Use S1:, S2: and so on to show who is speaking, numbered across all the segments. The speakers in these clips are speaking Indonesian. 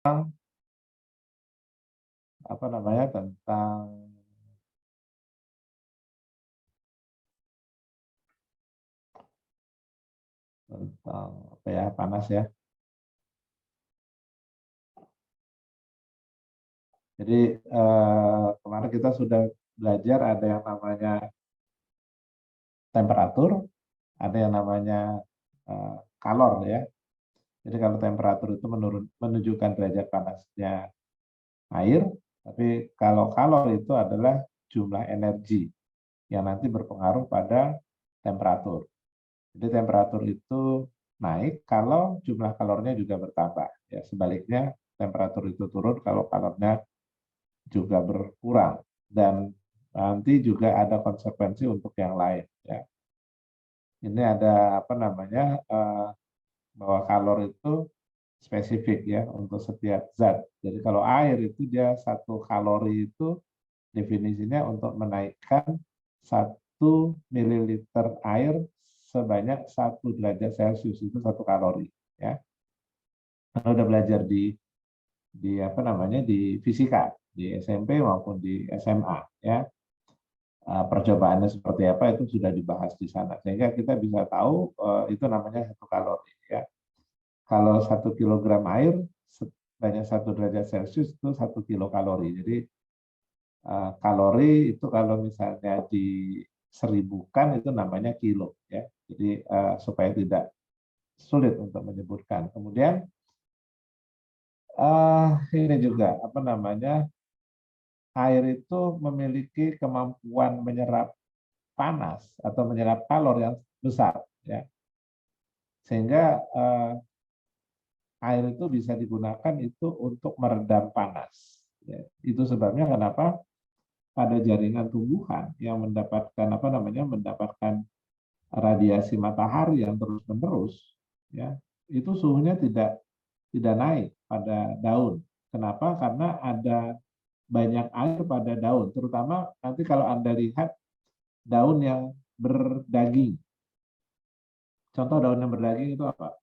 S1: apa namanya, tentang apa ya, panas ya. Jadi kemarin kita sudah belajar ada yang namanya temperatur, ada yang namanya kalor ya. Jadi kalau temperatur itu menunjukkan derajat panasnya air, tapi kalau kalor itu adalah jumlah energi yang nanti berpengaruh pada temperatur. Jadi temperatur itu naik kalau jumlah kalornya juga bertambah. Ya, sebaliknya temperatur itu turun kalau kalornya juga berkurang. Dan nanti juga ada konsekuensi untuk yang lain. Ya. Ini ada apa namanya, bahwa kalor itu spesifik ya untuk setiap zat. Jadi kalau air itu dia 1 kalori itu definisinya untuk menaikkan 1 mililiter air sebanyak 1 derajat Celcius, itu 1 kalori ya. Kalau udah belajar di apa namanya, di fisika di SMP maupun di SMA ya. Percobaannya seperti apa itu sudah dibahas di sana sehingga kita bisa tahu itu namanya 1 kalori ya. Kalau 1 kilogram air sebanyak 1 derajat Celcius itu 1 kilokalori. Jadi kalori itu kalau misalnya diseribukan itu namanya kilo ya. Jadi supaya tidak sulit untuk menyebutkan. Kemudian ini juga apa namanya, air itu memiliki kemampuan menyerap panas atau menyerap kalor yang besar ya. Sehingga air itu bisa digunakan itu untuk meredam panas. Ya. Itu sebabnya kenapa pada jaringan tumbuhan yang mendapatkan apa namanya, mendapatkan radiasi matahari yang terus-menerus ya, itu suhunya tidak naik pada daun. Kenapa? Karena ada banyak air pada daun, terutama nanti kalau Anda lihat daun yang berdaging. Contoh daun yang berdaging itu apa?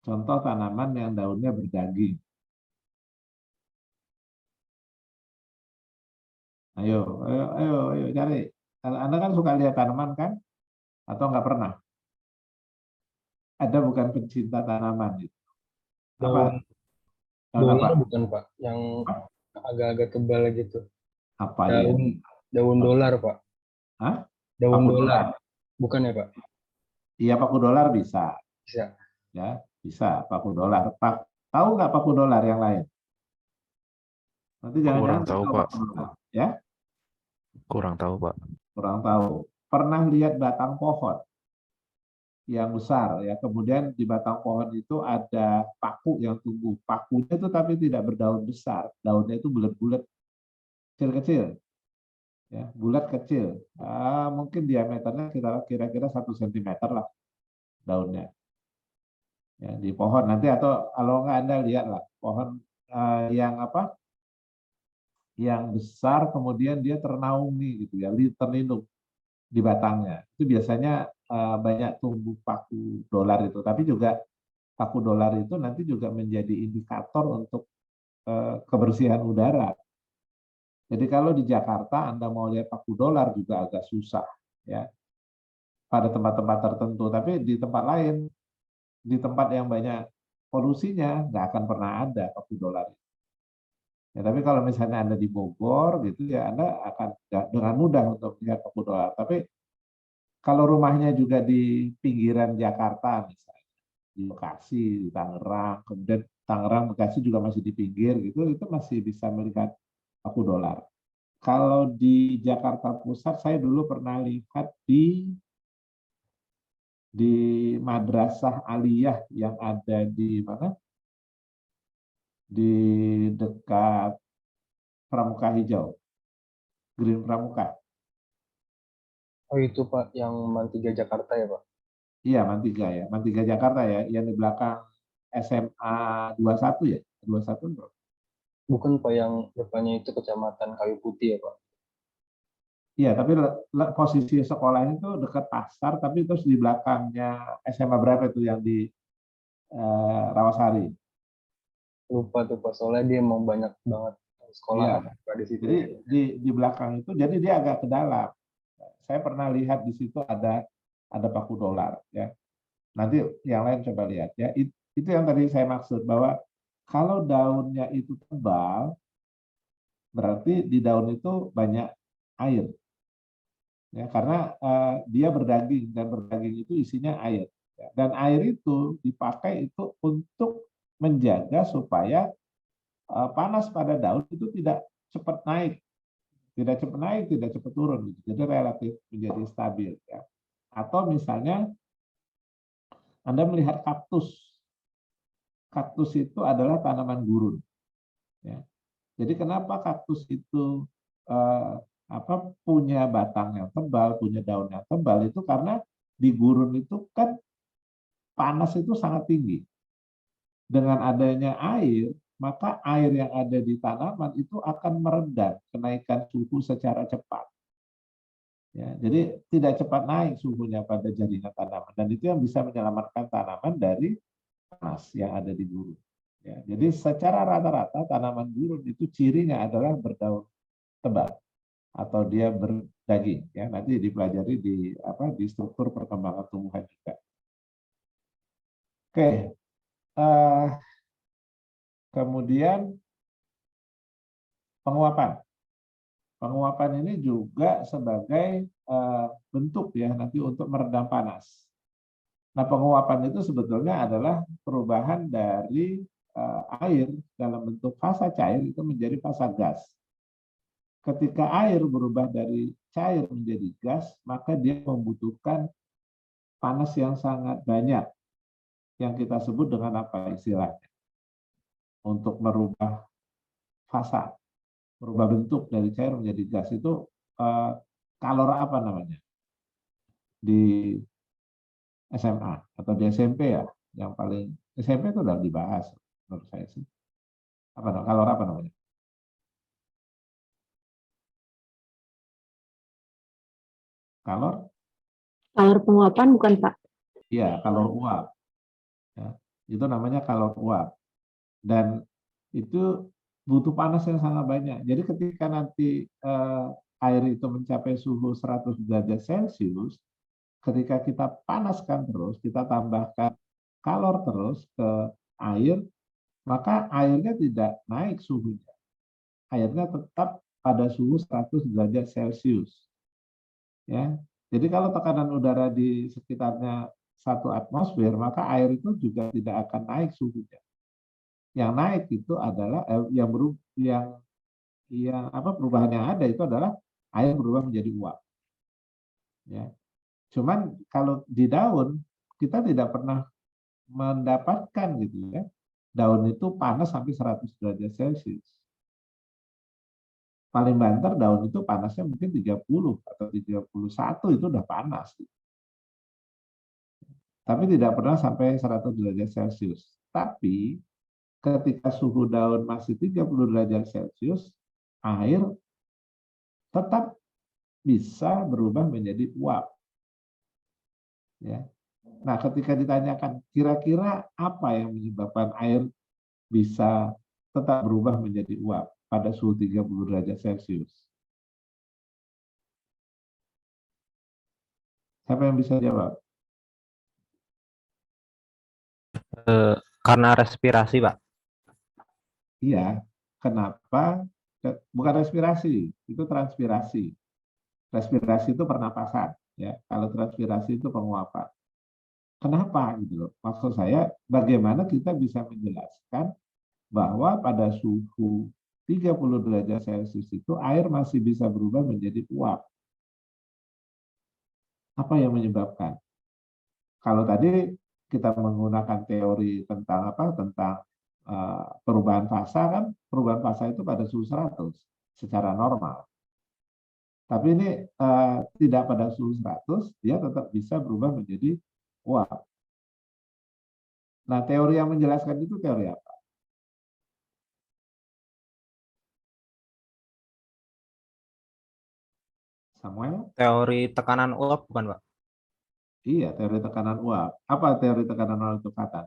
S1: Contoh tanaman yang daunnya berdaging. Ayo, ayo, ayo, ayo cari. Anda kan suka lihat tanaman kan? Atau nggak pernah? Ada bukan pencinta tanaman gitu.
S2: Daun
S1: Apa? Daun apa?
S2: dolar bukan Pak, yang agak-agak tebal gitu.
S1: Apa dia?
S2: Daun daun dolar Pak,
S1: Hah?
S2: daun
S1: Paku
S2: dolar.
S1: dolar.
S2: Bukan ya Pak?
S1: Iya, paku dolar bisa.
S2: Bisa.
S1: Ya, bisa paku dolar. Tahu nggak paku dolar yang lain? Nanti jangan-jangan
S3: Kurang
S1: nggak
S3: tahu,
S1: tahu
S3: Pak.
S1: paku dolar. Ya,
S3: Kurang tahu, Pak.
S1: kurang tahu. Pernah lihat batang pohon yang besar ya, kemudian di batang pohon itu ada paku yang tumbuh. Pakunya itu tapi tidak berdaun besar, daunnya itu bulat-bulat, kecil-kecil, ya, bulat kecil. Mungkin diameternya kira-kira 1 sentimeter lah daunnya. Ya, di pohon nanti, atau kalau nggak Anda lihat lah pohon yang apa, yang besar kemudian dia ternaungi gitu ya, terlindung di batangnya. Itu biasanya banyak tumbuh paku dolar itu. Tapi juga paku dolar itu nanti juga menjadi indikator untuk kebersihan udara. Jadi kalau di Jakarta Anda mau lihat paku dolar juga agak susah ya, pada tempat-tempat tertentu. Tapi di tempat lain, di tempat yang banyak polusinya nggak akan pernah ada paku dolar. Ya, tapi kalau misalnya Anda di Bogor gitu ya, Anda akan dengan mudah untuk melihat paku dolar. Tapi kalau rumahnya juga di pinggiran Jakarta misalnya, di Bekasi, di Tangerang, kemudian Tangerang, Bekasi juga masih di pinggir gitu, itu masih bisa melihat paku dolar. Kalau di Jakarta Pusat, saya dulu pernah lihat di Madrasah Aliyah yang ada di mana? Di dekat Pramuka Hijau, Green Pramuka.
S2: Oh itu Pak, yang Mantiga Jakarta ya Pak?
S1: Iya, Mantiga ya. Mantiga Jakarta ya, yang di belakang SMA 21 ya. 21 bro.
S2: Bukan Pak, yang depannya itu Kecamatan Kayu Putih ya Pak?
S1: Iya, tapi posisi sekolahnya itu dekat pasar, tapi terus di belakangnya SMA berapa itu yang di Rawasari.
S2: lupa tuh Pak, soalnya dia mau banyak banget sekolah
S1: Iya.
S2: Pak di situ.
S1: Jadi di belakang itu, jadi dia agak ke dalam. Saya pernah lihat di situ ada paku dolar, ya. Nanti yang lain coba lihat, ya. Itu yang tadi saya maksud bahwa kalau daunnya itu tebal, berarti di daun itu banyak air, ya. Karena dia berdaging dan berdaging itu isinya air, ya. Dan air itu dipakai itu untuk menjaga supaya panas pada daun itu tidak cepat naik, tidak cepat turun, gitu. Jadi relatif menjadi stabil, ya. Atau misalnya Anda melihat kaktus, kaktus itu adalah tanaman gurun, ya. Jadi kenapa kaktus itu eh, punya batang yang tebal, punya daun yang tebal, itu karena di gurun itu kan panas itu sangat tinggi. Dengan adanya air, maka air yang ada di tanaman itu akan meredam kenaikan suhu secara cepat. Ya, jadi tidak cepat naik suhunya pada jaringan tanaman, dan itu yang bisa menyelamatkan tanaman dari panas yang ada di gurun. Ya, jadi secara rata-rata tanaman gurun itu cirinya adalah berdaun tebal atau dia berdaging. Ya, nanti dipelajari di struktur perkembangan tumbuhan juga. Oke, kemudian penguapan. Penguapan ini juga sebagai bentuk, ya, nanti untuk meredam panas. Nah, penguapan itu sebetulnya adalah perubahan dari air dalam bentuk fasa cair itu menjadi fasa gas. Ketika air berubah dari cair menjadi gas, maka dia membutuhkan panas yang sangat banyak, yang kita sebut dengan apa istilahnya, untuk merubah fasa, merubah bentuk dari cair menjadi gas. Itu kalor apa namanya di SMA atau di SMP, ya, yang paling SMP itu udah dibahas menurut saya sih. Kalor apa namanya? Kalor?
S4: Kalor penguapan bukan Pak?
S1: Iya, kalor uap. Ya, itu namanya kalor uap. Dan itu butuh panas yang sangat banyak. Jadi ketika nanti air itu mencapai suhu 100 derajat Celcius, ketika kita panaskan terus, kita tambahkan kalor terus ke air, maka airnya tidak naik suhunya. Airnya tetap pada suhu 100 derajat Celcius. Ya. Jadi kalau tekanan udara di sekitarnya 1 atmosfer, maka air itu juga tidak akan naik suhunya. Yang naik itu adalah perubahan yang ada itu adalah air berubah menjadi uap. Ya. Cuman kalau di daun kita tidak pernah mendapatkan gitu, ya. Daun itu panas sampai 100 derajat Celcius. Paling banter daun itu panasnya mungkin 30 atau 31 itu udah panas. Tapi tidak pernah sampai 100 derajat Celcius. Tapi ketika suhu daun masih 30 derajat Celcius, air tetap bisa berubah menjadi uap. Ya. Nah, ketika ditanyakan kira-kira apa yang menyebabkan air bisa tetap berubah menjadi uap pada suhu 30 derajat Celcius? Siapa yang bisa jawab?
S3: Karena respirasi, Pak.
S1: Iya. Kenapa? Bukan respirasi, itu transpirasi. Respirasi itu pernapasan, ya. Kalau transpirasi itu penguapan. Kenapa gitu loh? Maksud saya, bagaimana kita bisa menjelaskan bahwa pada suhu 30 derajat Celcius itu air masih bisa berubah menjadi uap. Apa yang menyebabkan? Kalau tadi kita menggunakan teori tentang perubahan fasa, kan perubahan fasa itu pada suhu 100 secara normal. Tapi ini tidak pada suhu 100, dia tetap bisa berubah menjadi uap. Nah, teori yang menjelaskan itu teori apa? Samuel?
S3: Teori tekanan uap bukan, Pak?
S1: Iya, teori tekanan uap. Apa teori tekanan uap itu, Fatan?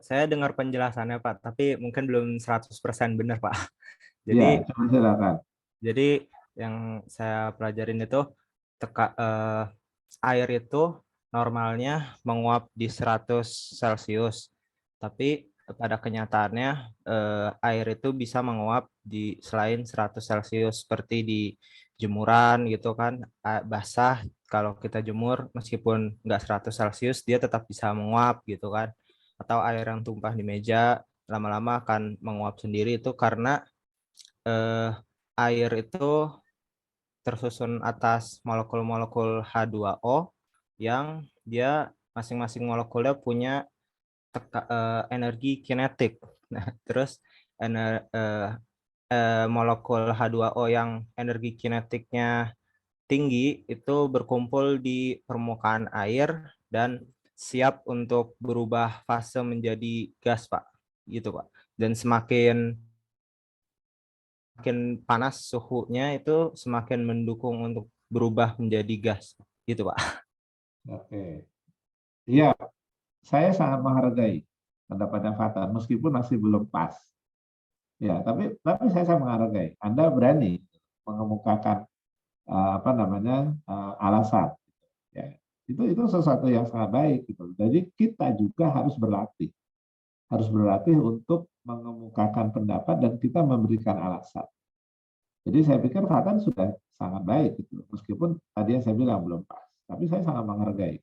S3: Saya dengar penjelasannya Pak, tapi mungkin belum 100% benar Pak.
S1: Ya,
S3: Jadi
S1: coba silakan.
S3: Jadi yang saya pelajarin itu air itu normalnya menguap di 100 Celcius. Tapi pada kenyataannya air itu bisa menguap di selain 100 Celcius seperti di jemuran gitu kan, basah kalau kita jemur meskipun nggak 100 Celcius dia tetap bisa menguap gitu kan. Atau air yang tumpah di meja lama-lama akan menguap sendiri itu karena eh, air itu tersusun atas molekul-molekul H2O yang dia masing-masing molekulnya punya energi kinetik. Nah, terus molekul H2O yang energi kinetiknya tinggi itu berkumpul di permukaan air dan siap untuk berubah fase menjadi gas, Pak. Gitu, Pak. Dan semakin panas suhunya itu semakin mendukung untuk berubah menjadi gas. Gitu, Pak.
S1: Oke. Iya, saya sangat menghargai pendapatnya Fatan, meskipun masih belum pas. Ya, tapi saya sangat menghargai. Anda berani mengemukakan apa namanya alasan. Ya, itu sesuatu yang sangat baik gitu. Jadi kita juga harus berlatih untuk mengemukakan pendapat dan kita memberikan alasan. Jadi saya pikir Fatan sudah sangat baik gitu, meskipun tadi yang saya bilang belum pas. Tapi saya sangat menghargai.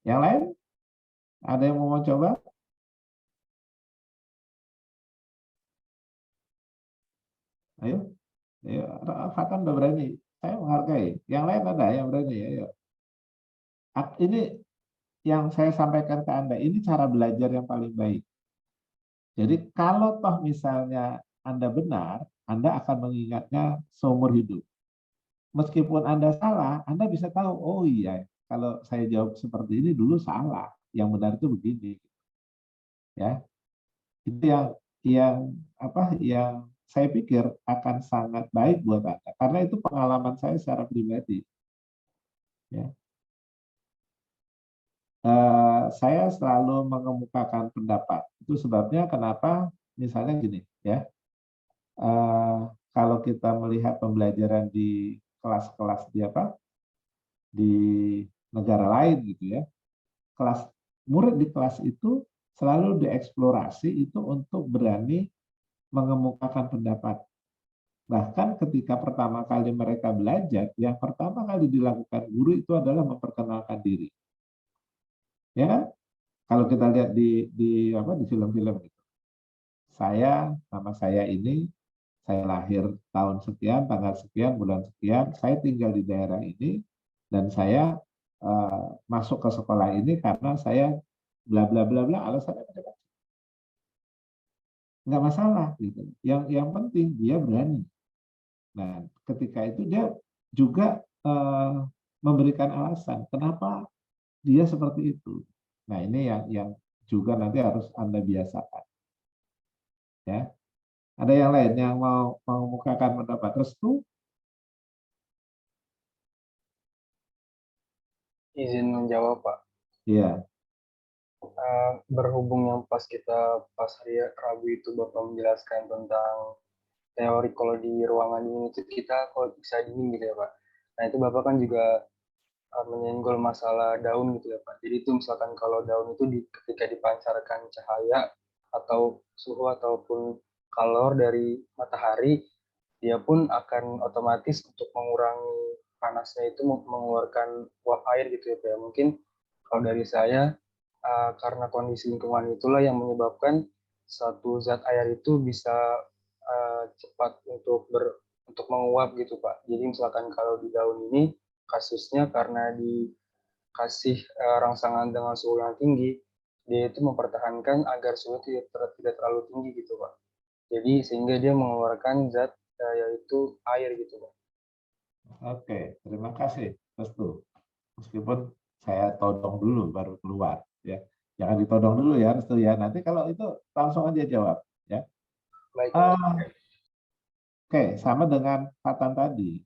S1: Yang lain, ada yang mau coba? Ayo, ayo. Fatan udah berani. Saya menghargai. Yang lain ada yang berani? Ayo. Ini yang saya sampaikan ke Anda, ini cara belajar yang paling baik. Jadi kalau toh misalnya Anda benar, Anda akan mengingatnya seumur hidup. Meskipun Anda salah, Anda bisa tahu, oh iya, kalau saya jawab seperti ini dulu salah. Yang benar itu begini. Ya, itu yang yang saya pikir akan sangat baik buat Anda. Karena itu pengalaman saya secara pribadi. Ya. Saya selalu mengemukakan pendapat. Itu sebabnya kenapa misalnya gini, ya. Kalau kita melihat pembelajaran di kelas-kelas di negara lain gitu ya, murid di kelas itu selalu dieksplorasi itu untuk berani mengemukakan pendapat. Bahkan ketika pertama kali mereka belajar, yang pertama kali dilakukan guru itu adalah memperkenalkan diri. Ya kan? Kalau kita lihat di film-film gitu. Nama saya ini, saya lahir tahun sekian, tanggal sekian, bulan sekian, saya tinggal di daerah ini, dan saya masuk ke sekolah ini karena saya bla bla bla bla, alasannya macam-macam. Nggak masalah gitu. Yang penting dia berani. Nah, ketika itu dia juga memberikan alasan kenapa dia seperti itu. Nah, ini yang juga nanti harus Anda biasakan. Ya. Ada yang lain yang mau mengemukakan pendapat restu?
S2: Izin menjawab, Pak.
S1: Iya.
S2: Berhubung yang pas hari Rabu itu Bapak menjelaskan tentang teori kalau di ruangan dingin itu kita kalau bisa dingin gitu ya Pak. Nah itu Bapak kan juga menyenggol masalah daun gitu ya Pak. Jadi itu misalkan kalau daun itu ketika dipancarkan cahaya atau suhu ataupun kalor dari matahari, dia pun akan otomatis untuk mengurangi panasnya itu mengeluarkan uap air gitu ya Pak. Mungkin kalau dari saya karena kondisi lingkungan itulah yang menyebabkan satu zat air itu bisa cepat untuk menguap gitu Pak. Jadi misalkan kalau di daun ini kasusnya karena dikasih rangsangan dengan suhu yang tinggi, dia itu mempertahankan agar suhu tidak terlalu tinggi gitu Pak. Jadi sehingga dia mengeluarkan zat yaitu air gitu Pak.
S1: Oke, terima kasih. Restu. Meskipun saya todong dulu baru keluar, ya. Jangan ditodong dulu ya, Restu ya. Nanti kalau itu langsung aja jawab, ya.
S2: Baik.
S1: Oke, sama dengan Fatan tadi,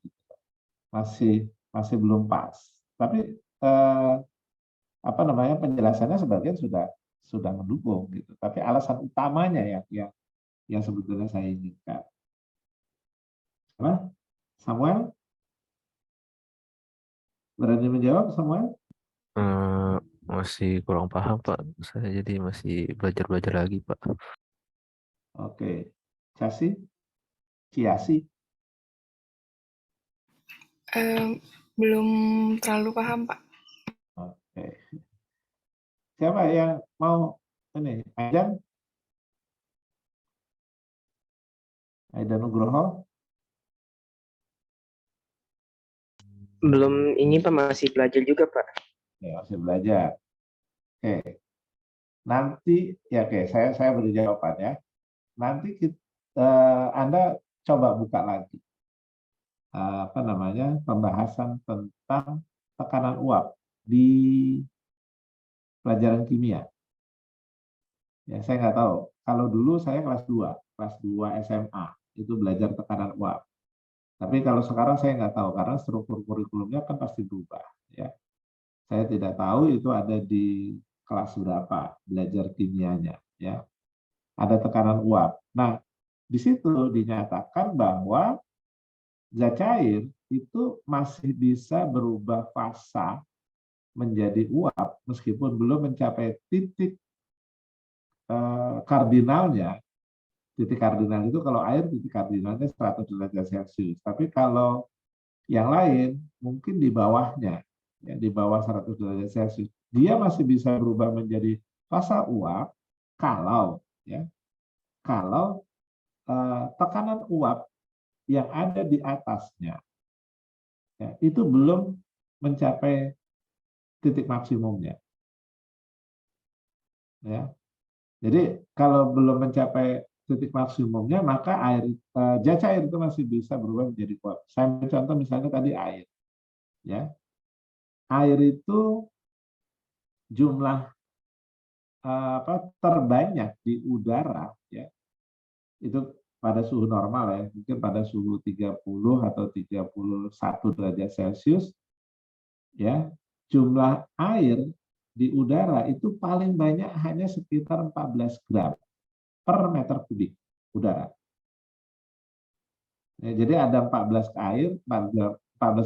S1: masih belum pas. Tapi penjelasannya sebagian sudah mendukung gitu. Tapi alasan utamanya yang sebetulnya saya inginkan. Apa? Samuel? Berani menjawab Samuel?
S5: Masih kurang paham Pak. Saya jadi masih belajar lagi Pak.
S1: Oke. Ciasi?
S6: Belum terlalu paham, Pak.
S1: Oke. Siapa yang mau ini? Aidan Nugroho?
S7: Belum ini Pak, masih belajar juga Pak.
S1: Ya, masih belajar. Oke. Nanti ya oke, saya beri jawaban ya. Nanti Anda coba buka lagi pembahasan tentang tekanan uap di pelajaran kimia. Ya, saya nggak tahu. Kalau dulu saya kelas 2 SMA itu belajar tekanan uap. Tapi kalau sekarang saya nggak tahu karena struktur kurikulumnya kan pasti berubah. Ya, saya tidak tahu itu ada di kelas berapa belajar kimianya. Ya, ada tekanan uap. Nah, di situ dinyatakan bahwa zat cair itu masih bisa berubah fasa menjadi uap meskipun belum mencapai titik kardinalnya. Titik kardinal itu kalau air titik kardinalnya 100 derajat Celcius. Tapi kalau yang lain mungkin di bawahnya, ya, di bawah 100 derajat Celcius. Dia masih bisa berubah menjadi fasa uap kalau tekanan uap yang ada di atasnya ya, itu belum mencapai titik maksimumnya. Ya. Jadi kalau belum mencapai titik maksimumnya, maka zat cair itu masih bisa berubah menjadi uap. Saya ambil contoh misalnya tadi air. Ya. Air itu jumlah terbanyak di udara ya. Itu pada suhu normal ya, mungkin pada suhu 30 atau 31 derajat Celcius ya, jumlah air di udara itu paling banyak hanya sekitar 14 gram per meter kubik udara. Ya, jadi ada 14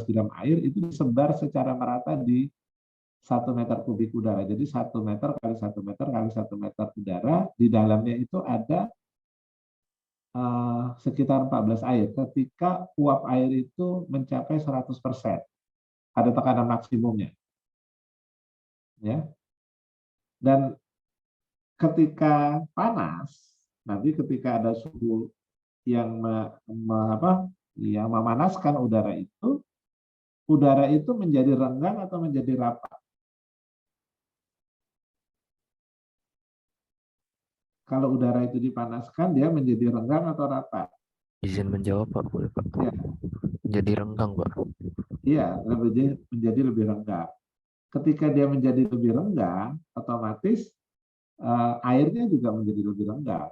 S1: gram air itu disebar secara merata di 1 meter kubik udara. Jadi 1 meter kali 1 meter kali 1 meter udara, di dalamnya itu ada sekitar 14 air. Ketika uap air itu mencapai 100%, ada tekanan maksimumnya. Ya. Dan ketika panas, nanti ketika ada suhu yang memanaskan udara itu menjadi renggang atau menjadi rapat. Kalau udara itu dipanaskan, dia menjadi renggang atau rapat.
S5: Izin menjawab Pak, boleh Pak?
S1: Ya.
S5: Jadi renggang Pak.
S1: Iya, menjadi lebih renggang. Ketika dia menjadi lebih renggang, otomatis airnya juga menjadi lebih renggang.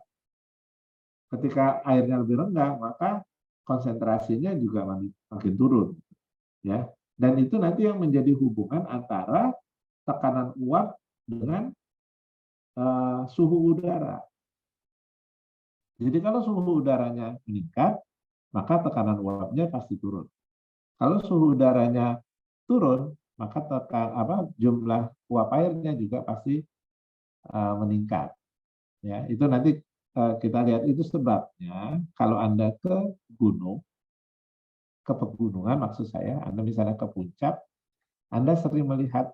S1: Ketika airnya lebih renggang, maka konsentrasinya juga makin turun. Ya. Dan itu nanti yang menjadi hubungan antara tekanan uap dengan suhu udara. Jadi kalau suhu udaranya meningkat, maka tekanan uapnya pasti turun. Kalau suhu udaranya turun, maka jumlah uap airnya juga pasti meningkat. Ya, itu nanti kita lihat, itu sebabnya kalau Anda ke gunung, ke pegunungan maksud saya, Anda misalnya ke puncak, Anda sering melihat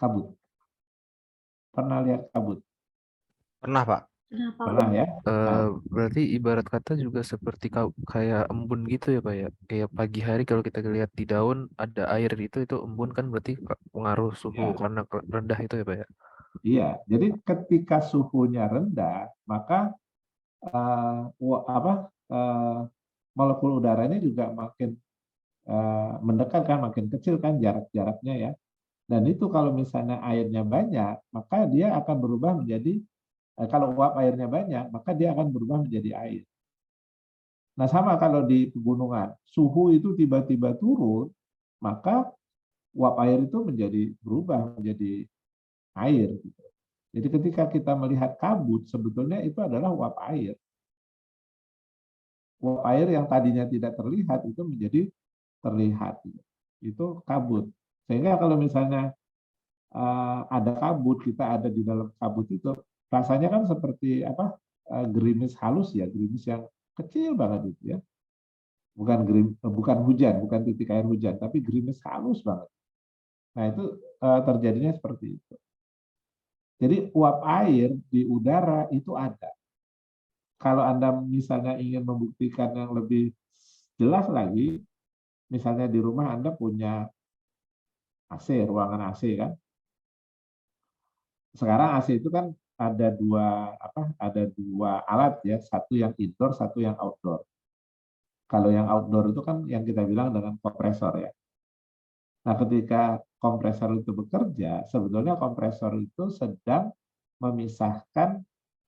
S1: kabut. Pernah lihat kabut?
S3: Pernah, Pak.
S1: Pernah ya?
S5: Berarti ibarat kata juga seperti kayak embun gitu ya Pak ya. Kayak pagi hari kalau kita lihat di daun ada air itu embun kan, berarti pengaruh suhu
S1: Ya.
S5: karena rendah itu ya Pak ya.
S1: Iya, jadi ketika suhunya rendah, maka molekul udaranya juga makin mendekat kan, makin kecil kan jarak-jaraknya ya. Dan itu kalau misalnya airnya banyak, maka dia akan berubah menjadi, kalau uap airnya banyak, maka dia akan berubah menjadi air. Nah sama kalau di pegunungan, suhu itu tiba-tiba turun, maka uap air itu berubah menjadi air. Gitu. Jadi ketika kita melihat kabut, sebetulnya itu adalah uap air. Uap air yang tadinya tidak terlihat itu menjadi terlihat. Itu kabut. Sehingga kalau misalnya ada kabut, kita ada di dalam kabut itu, rasanya kan seperti apa? Gerimis halus ya, gerimis yang kecil banget itu ya. Bukan hujan, bukan titik air hujan, tapi gerimis halus banget. Nah, itu terjadinya seperti itu. Jadi uap air di udara itu ada. Kalau Anda misalnya ingin membuktikan yang lebih jelas lagi, misalnya di rumah Anda punya AC, ruangan AC kan. Sekarang AC itu kan ada dua alat ya, satu yang indoor, satu yang outdoor. Kalau yang outdoor itu kan yang kita bilang dengan kompresor ya. Nah, ketika kompresor itu bekerja, sebetulnya kompresor itu sedang memisahkan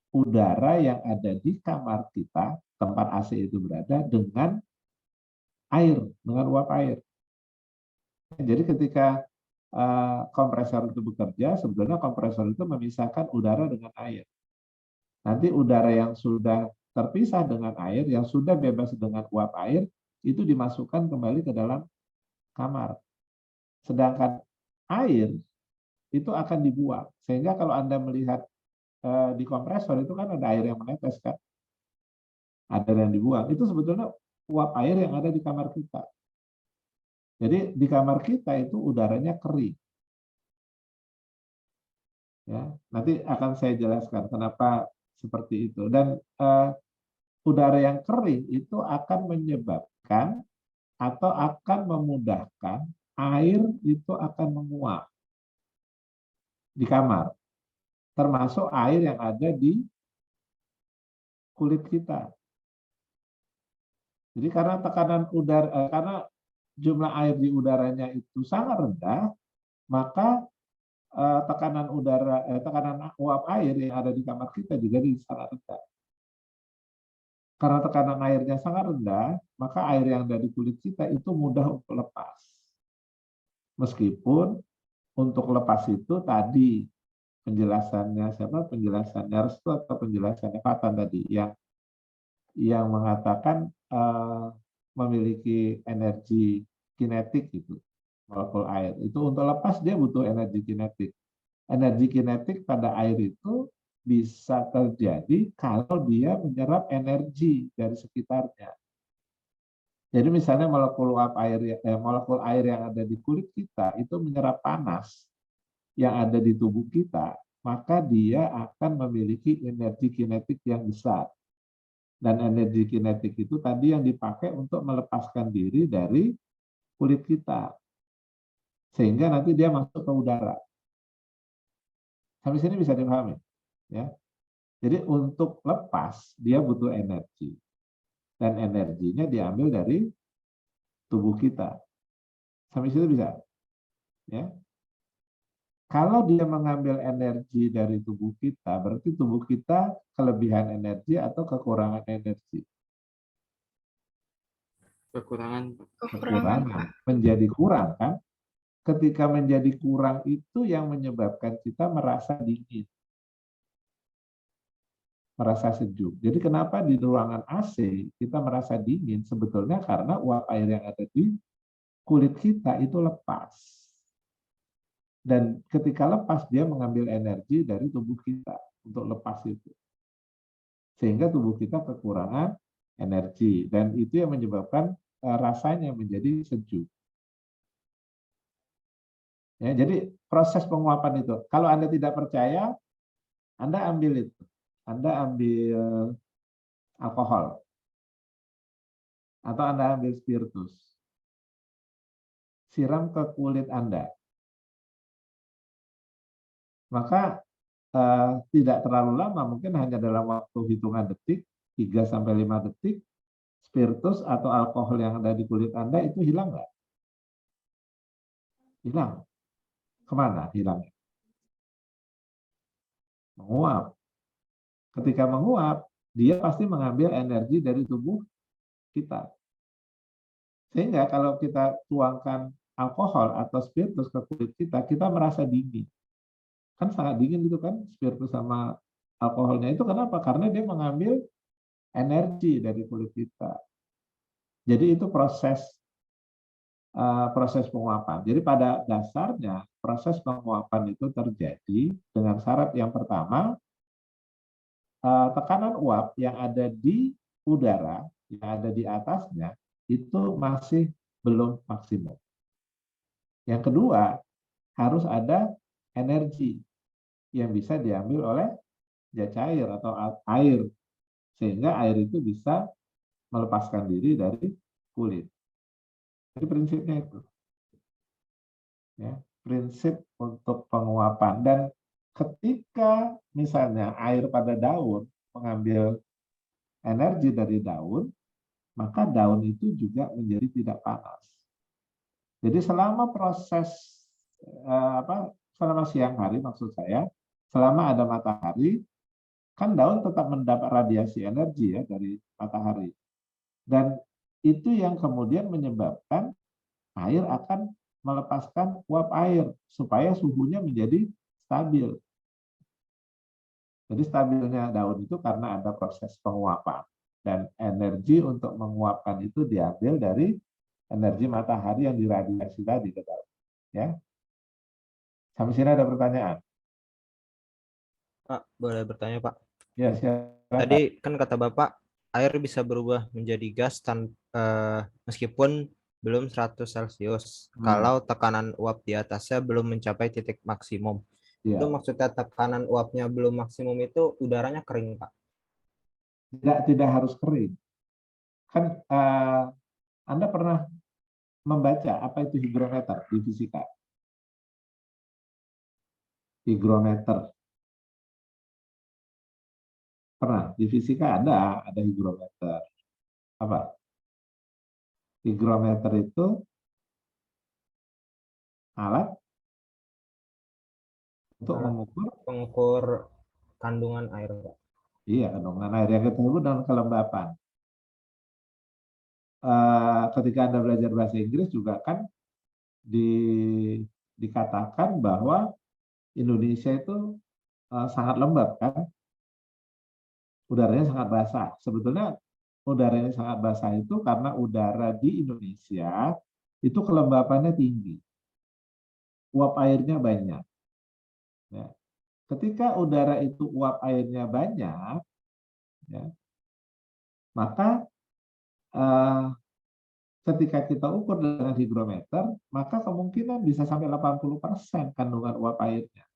S1: udara yang ada di kamar kita, tempat AC itu berada, dengan air, dengan uap air. Jadi ketika kompresor itu bekerja, sebetulnya kompresor itu memisahkan udara dengan air. Nanti udara yang sudah terpisah dengan air, yang sudah bebas dengan uap air, itu dimasukkan kembali ke dalam kamar. Sedangkan air itu akan dibuang. Sehingga kalau Anda melihat di kompresor itu kan ada air yang menetes kan. Ada yang dibuang. Itu sebetulnya uap air yang ada di kamar kita. Jadi di kamar kita itu udaranya kering. Ya, nanti akan saya jelaskan kenapa seperti itu. Dan udara yang kering itu akan menyebabkan atau akan memudahkan air itu akan menguap di kamar, termasuk air yang ada di kulit kita. Jadi karena tekanan udara, karena jumlah air di udaranya itu sangat rendah, maka tekanan uap air yang ada di kamar kita juga sangat rendah. Karena tekanan airnya sangat rendah, maka air yang ada di kulit kita itu mudah untuk lepas. Meskipun untuk lepas itu tadi penjelasannya siapa? Penjelasannya Restu atau penjelasannya Fatan tadi yang mengatakan memiliki energi kinetik gitu, molekul air. Itu untuk lepas dia butuh energi kinetik. Energi kinetik pada air itu bisa terjadi kalau dia menyerap energi dari sekitarnya. Jadi misalnya molekul air yang ada di kulit kita itu menyerap panas yang ada di tubuh kita, maka dia akan memiliki energi kinetik yang besar. Dan energi kinetik itu tadi yang dipakai untuk melepaskan diri dari kulit kita. Sehingga nanti dia masuk ke udara. Sampai sini bisa dipahami. Ya. Jadi untuk lepas, dia butuh energi. Dan energinya diambil dari tubuh kita. Sampai situ bisa. Ya. Kalau dia mengambil energi dari tubuh kita, berarti tubuh kita kelebihan energi atau kekurangan energi?
S7: Kekurangan.
S1: Kekurangan. Menjadi kurang kan? Ketika menjadi kurang itu yang menyebabkan kita merasa dingin. Merasa sejuk. Jadi kenapa di ruangan AC kita merasa dingin? Sebetulnya karena uap air yang ada di kulit kita itu lepas. Dan ketika lepas, dia mengambil energi dari tubuh kita untuk lepas itu. Sehingga tubuh kita kekurangan energi. Dan itu yang menyebabkan rasanya menjadi sejuk. Ya, jadi proses penguapan itu. Kalau Anda tidak percaya, Anda ambil itu. Anda ambil alkohol. Atau Anda ambil spiritus. Siram ke kulit Anda. Maka tidak terlalu lama, mungkin hanya dalam waktu hitungan detik, 3-5 detik, spiritus atau alkohol yang ada di kulit Anda itu hilang nggak? Hilang. Kemana hilangnya? Menguap. Ketika menguap, dia pasti mengambil energi dari tubuh kita. Sehingga kalau kita tuangkan alkohol atau spiritus ke kulit kita, kita merasa dingin. Kan sangat dingin gitu kan, spiritus sama alkoholnya itu kenapa? Karena dia mengambil energi dari kulit kita. Jadi itu proses penguapan. Jadi pada dasarnya proses penguapan itu terjadi dengan syarat yang pertama, tekanan uap yang ada di udara, yang ada di atasnya, itu masih belum maksimum. Yang kedua, harus ada energi yang bisa diambil oleh zat cair atau air, sehingga air itu bisa melepaskan diri dari kulit. Jadi prinsipnya itu. Ya, prinsip untuk penguapan. Dan ketika misalnya air pada daun mengambil energi dari daun, maka daun itu juga menjadi tidak panas. Jadi selama proses selama siang hari maksud saya, selama ada matahari, kan daun tetap mendapat radiasi energi ya dari matahari. Dan itu yang kemudian menyebabkan air akan melepaskan uap air supaya suhunya menjadi stabil. Jadi stabilnya daun itu karena ada proses penguapan. Dan energi untuk menguapkan itu diambil dari energi matahari yang diradiasi tadi ke daun. Ya. Sampai sini ada pertanyaan?
S3: Pak, boleh bertanya, Pak?
S1: Ya, silakan.
S3: Tadi kan kata Bapak, air bisa berubah menjadi gas meskipun belum 100 Celcius. Kalau tekanan uap di atasnya belum mencapai titik maksimum.
S1: Ya.
S3: Itu maksudnya tekanan uapnya belum maksimum itu udaranya kering, Pak?
S1: Tidak harus kering. Kan Anda pernah membaca apa itu higrometer di fisika? Higrometer. Pernah di fisika ada higrometer. Apa? Higrometer itu alat untuk
S3: mengukur kandungan air, Pak.
S1: Iya, kandungan air yang kita sebut dengan kelembapan. Ketika Anda belajar bahasa Inggris juga kan dikatakan bahwa Indonesia itu sangat lembab kan, udaranya sangat basah. Sebetulnya udaranya sangat basah itu karena udara di Indonesia itu kelembapannya tinggi, uap airnya banyak. Ya. Ketika udara itu uap airnya banyak, ya, maka ketika kita ukur dengan higrometer, maka kemungkinan bisa sampai 80% kandungan uap airnya.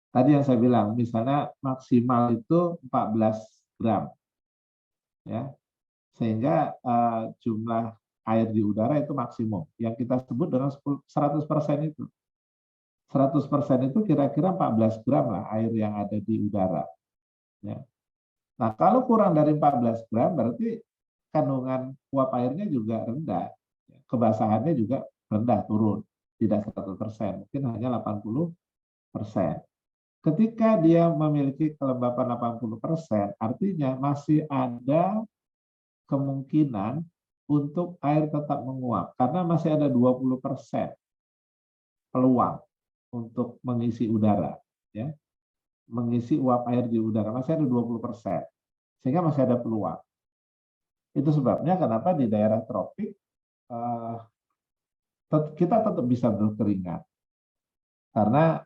S1: Tadi yang saya bilang, misalnya maksimal itu 14 gram. Ya. Sehingga jumlah air di udara itu maksimum. Yang kita sebut dengan 100% itu. 100% itu kira-kira 14 gram lah air yang ada di udara. Ya. Nah, kalau kurang dari 14 gram berarti kandungan uap airnya juga rendah. Kebasahannya juga rendah, turun. Tidak 100%, mungkin hanya 80%. Ketika dia memiliki kelembapan 80%, artinya masih ada kemungkinan untuk air tetap menguap. Karena masih ada 20% peluang untuk mengisi udara. Ya. Mengisi uap air di udara, masih ada 20%. Sehingga masih ada peluang. Itu sebabnya kenapa di daerah tropik kita tetap bisa berkeringat. Karena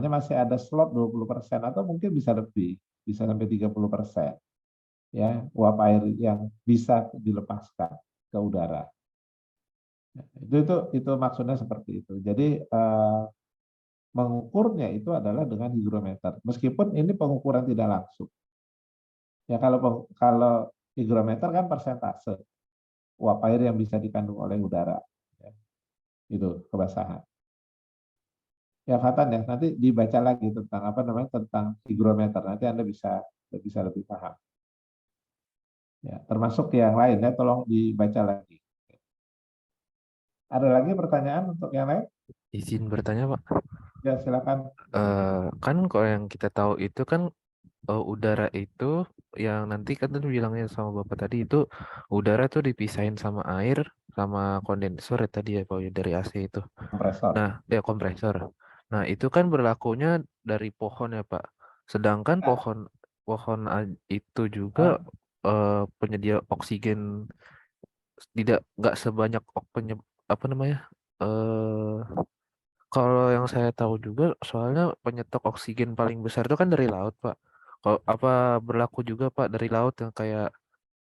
S1: masih ada slot 20% atau mungkin bisa lebih, bisa sampai 30%. Ya, uap air yang bisa dilepaskan ke udara. Itu maksudnya seperti itu. Jadi mengukurnya itu adalah dengan higrometer. Meskipun ini pengukuran tidak langsung. Ya kalau higrometer kan persentase uap air yang bisa dikandung oleh udara. Ya. Itu kebasahan. Ya Fatan ya, nanti dibaca lagi tentang tentang higrometer. Nanti Anda bisa lebih paham. Ya, termasuk yang lain ya, tolong dibaca lagi. Ada lagi pertanyaan untuk yang lain?
S5: Izin bertanya, Pak.
S1: Ya, silakan.
S5: Kan kalau yang kita tahu itu kan udara itu yang nanti kan tadi bilangnya sama Bapak tadi itu udara tuh dipisahin sama air sama kondensor ya tadi ya Pak dari AC itu.
S1: Kompresor.
S5: Nah, ya kompresor. Nah, itu kan berlakunya dari pohon ya, Pak. Sedangkan
S1: Nah,
S5: itu juga penyedia oksigen nggak sebanyak apa namanya? eh Kalau yang saya tahu juga, soalnya penyetok oksigen paling besar itu kan dari laut, Pak. Kalau apa berlaku juga, Pak, dari laut yang kayak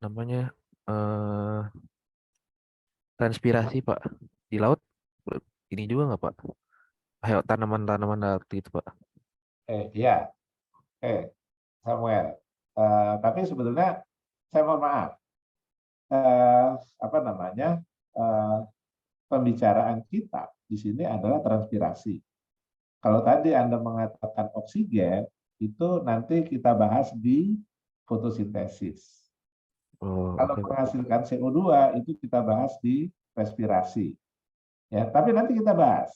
S5: namanya eh transpirasi, Pak. Di laut ini juga nggak, Pak? Kayak tanaman-tanaman laut gitu, Pak.
S1: ya, Samuel. Tapi sebetulnya saya mohon maaf, eh, apa namanya, eh, pembicaraan kita di sini adalah transpirasi. Kalau tadi Anda mengatakan oksigen, itu nanti kita bahas di fotosintesis.
S5: Oh,
S1: Kalau
S5: oke, Pak.
S1: menghasilkan CO2 itu kita bahas di respirasi. Ya, tapi nanti kita bahas.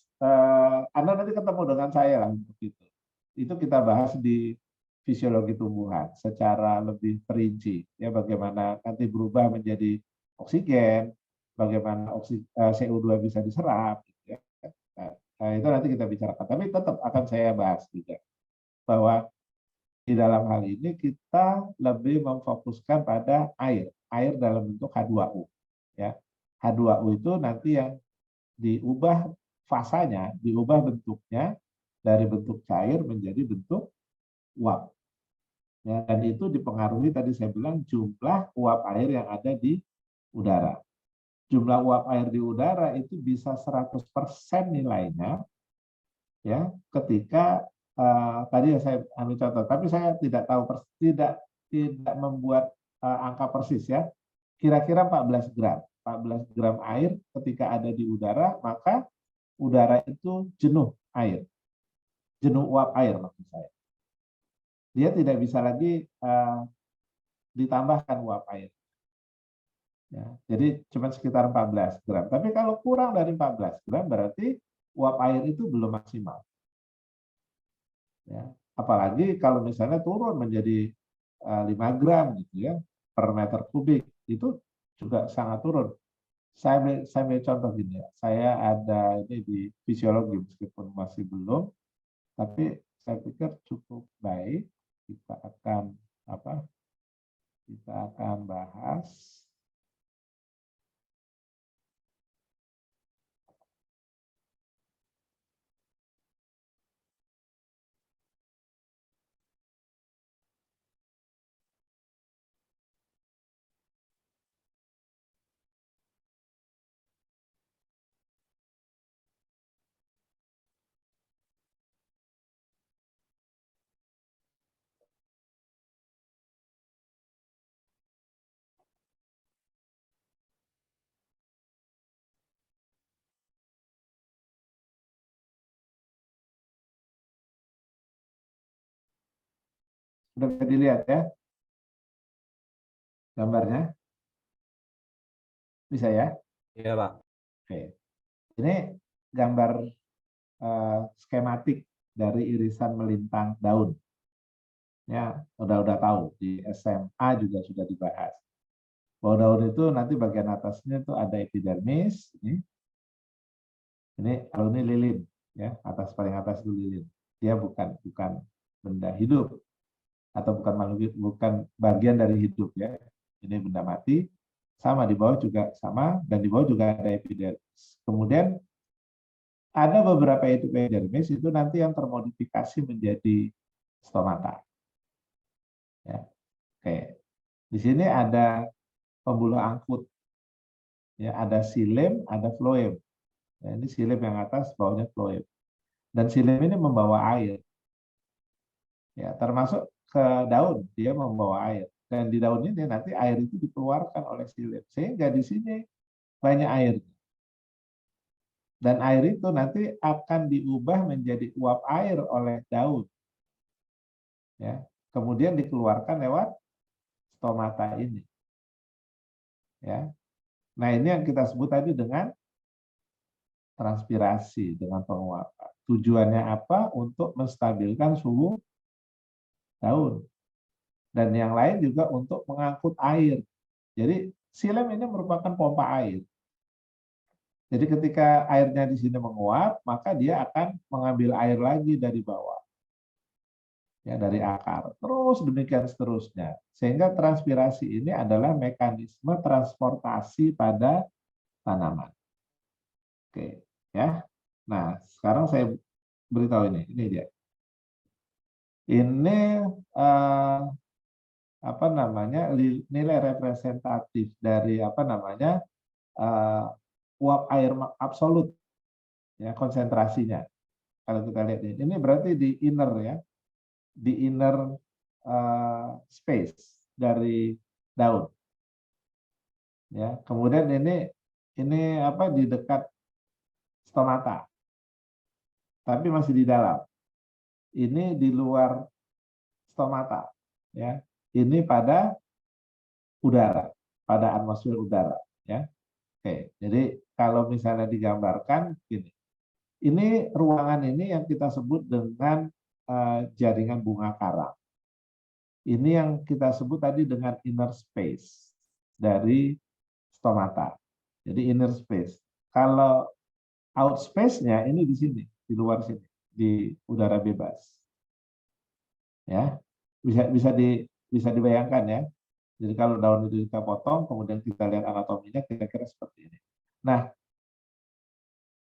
S1: Anda nanti ketemu dengan saya lah untuk itu. Itu kita bahas di fisiologi tumbuhan secara lebih perinci. Ya, bagaimana nanti berubah menjadi oksigen, bagaimana CO2 bisa diserap. Gitu ya. Nah, itu nanti kita bicarakan. Tapi tetap akan saya bahas juga bahwa di dalam hal ini kita lebih memfokuskan pada air dalam bentuk H2O. Ya, H2O itu nanti yang diubah fasanya, diubah bentuknya dari bentuk cair menjadi bentuk uap. Ya, dan itu dipengaruhi tadi saya bilang jumlah uap air yang ada di udara. Jumlah uap air di udara itu bisa 100% nilainya ya ketika tadi saya ambil contoh, tapi saya tidak tahu tidak membuat angka persis ya. Kira-kira 14 gram. 14 gram air ketika ada di udara, maka udara itu jenuh air. Jenuh uap air maksud saya. Dia tidak bisa lagi ditambahkan uap air. Ya, jadi cuma sekitar 14 gram. Tapi kalau kurang dari 14 gram berarti uap air itu belum maksimal. Ya, apalagi kalau misalnya turun menjadi 5 gram gitu ya per meter kubik, itu juga sangat turun. Saya ambil contoh gini ya, saya ada ini di fisiologi meskipun masih belum, tapi saya pikir cukup baik. Kita akan bahas sudah bisa dilihat ya gambarnya, bisa ya?
S3: Iya, Pak.
S1: Oke, ini gambar skematik dari irisan melintang daun. Ya, udah tahu di SMA juga sudah dibahas. Bahwa daun itu nanti bagian atasnya itu ada epidermis, ini kalau ini lilin, ya paling atas itu lilin. Dia bukan benda hidup atau bukan makhluk hidup, bukan bagian dari hidup ya. Ini benda mati. Sama di bawah juga sama dan di bawah juga ada epidermis. Kemudian ada beberapa epidermis itu nanti yang termodifikasi menjadi stomata. Ya. Oke. Di sini ada pembuluh angkut. Ya, ada xilem, ada floem. Ya, ini xilem yang atas, bawahnya floem. Dan xilem ini membawa air. Ya, termasuk ke daun, dia membawa air. Dan di daun ini nanti air itu dikeluarkan oleh xilem. Sehingga di sini banyak air. Dan air itu nanti akan diubah menjadi uap air oleh daun. Ya, kemudian dikeluarkan lewat stomata ini. Ya. Nah, ini yang kita sebut tadi dengan transpirasi, dengan penguapan. Tujuannya apa? Untuk menstabilkan suhu daun. Dan yang lain juga untuk mengangkut air. Jadi xilem ini merupakan pompa air. Jadi ketika airnya di sini menguap, maka dia akan mengambil air lagi dari bawah. Ya, dari akar. Terus demikian seterusnya. Sehingga transpirasi ini adalah mekanisme transportasi pada tanaman. Oke, ya. Nah, sekarang saya beritahu ini dia. Ini apa namanya? Nilai representatif dari apa namanya? Uap air absolut, ya, konsentrasinya. Kalau kita lihat ini berarti di inner, ya, di inner space dari daun, ya. Kemudian ini apa, di dekat stomata, tapi masih di dalam. Ini di luar stomata, ya. Ini pada udara, pada atmosfer udara, ya. Oke, jadi kalau misalnya digambarkan gini, ini ruangan ini yang kita sebut dengan jaringan bunga karang. Ini yang kita sebut tadi dengan inner space dari stomata. Jadi inner space. Kalau out space-nya ini di sini, di luar sini, di udara bebas. Ya, bisa dibayangkan, ya. Jadi kalau daun itu kita potong, kemudian kita lihat anatominya kira-kira seperti ini. Nah,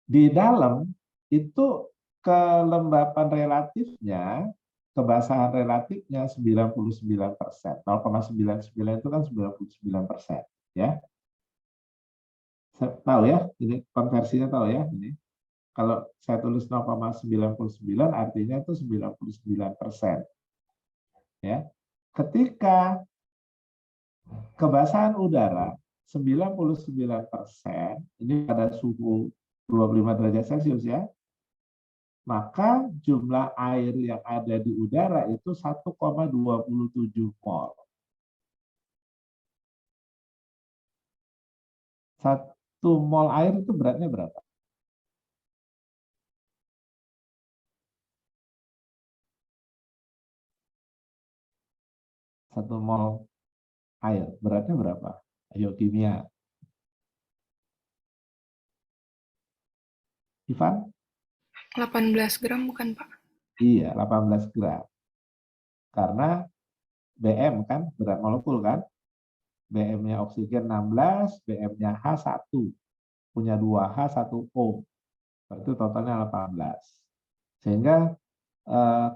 S1: di dalam itu kelembapan relatifnya, kebasahan relatifnya 99%. 0,99 itu kan 99%, ya. Tahu ya, ini konversinya tahu ya, ini. Kalau saya tulis 0,99 artinya itu 99%. Ya. Ketika kebasahan udara 99%, ini pada suhu 25 derajat Celcius, ya, maka jumlah air yang ada di udara itu 1,27 mol. 1 mol air itu beratnya berapa? Satu mol air beratnya berapa? Ayo kimia. Ivan?
S6: 18 gram bukan, Pak?
S1: Iya, 18 gram. Karena BM kan, berat molekul kan. BM-nya oksigen 16, BM-nya H1. Punya 2H, 1O. Berarti totalnya 18. Sehingga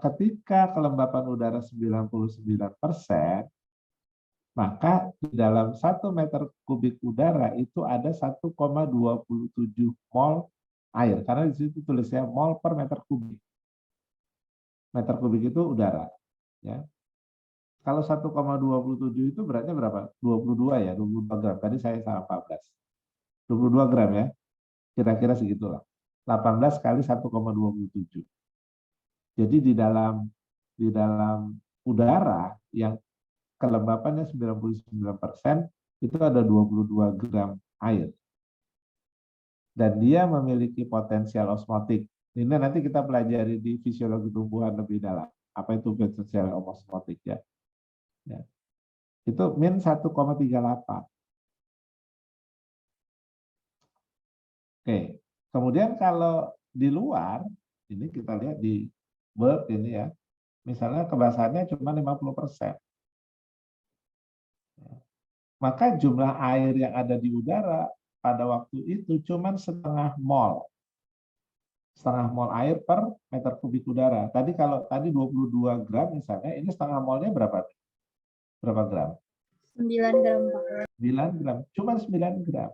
S1: ketika kelembapan udara 99%, maka di dalam 1 meter kubik udara itu ada 1,27 mol air. Karena di situ tulisnya mol per meter kubik. Meter kubik itu udara. Ya. Kalau 1,27 itu beratnya berapa? 22 ya, 22 gram. Tadi saya salah 14. 22 gram ya. Kira-kira segitulah. 18 kali 1,27. Jadi di dalam udara yang kelembapannya 99%, itu ada 22 gram air. Dan dia memiliki potensial osmotik. Ini nanti kita pelajari di fisiologi tumbuhan lebih dalam. Apa itu potensial osmotik, ya? Ya. Itu min 1,38. Oke. Kemudian kalau di luar, ini kita lihat di bird ini, ya. Misalnya kebasahannya cuma 50%. Maka jumlah air yang ada di udara pada waktu itu cuma setengah mol. Setengah mol air per meter kubik udara. Tadi kalau tadi 22 gram misalnya, ini setengah molnya berapa? Berapa gram?
S4: 9 gram, Pak.
S1: 9 gram. Cuma 9 gram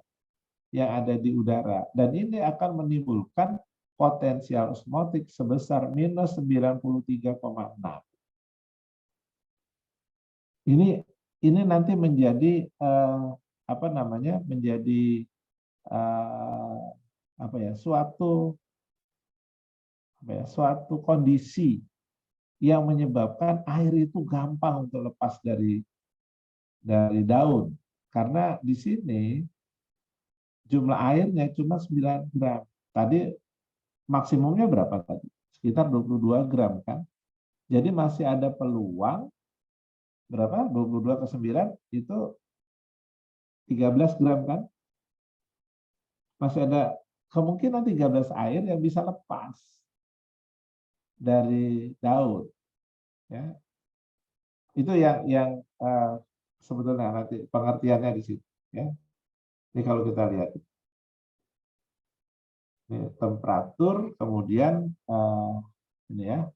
S1: yang ada di udara. Dan ini akan menimbulkan potensial osmotik sebesar minus 93,6. Ini nanti menjadi apa namanya? Menjadi apa ya? Suatu kondisi yang menyebabkan air itu gampang untuk lepas dari daun. Karena di sini jumlah airnya cuma 9 gram. Tadi maksimumnya berapa tadi? Sekitar 22 gram kan. Jadi masih ada peluang berapa? 22 ke 9 itu 13 gram kan? Masih ada kemungkinan 13 air yang bisa lepas dari daun. Ya. Itu yang sebetulnya nanti pengertiannya di situ. Ya. Ini kalau kita lihat. Ini temperatur, kemudian ini ya,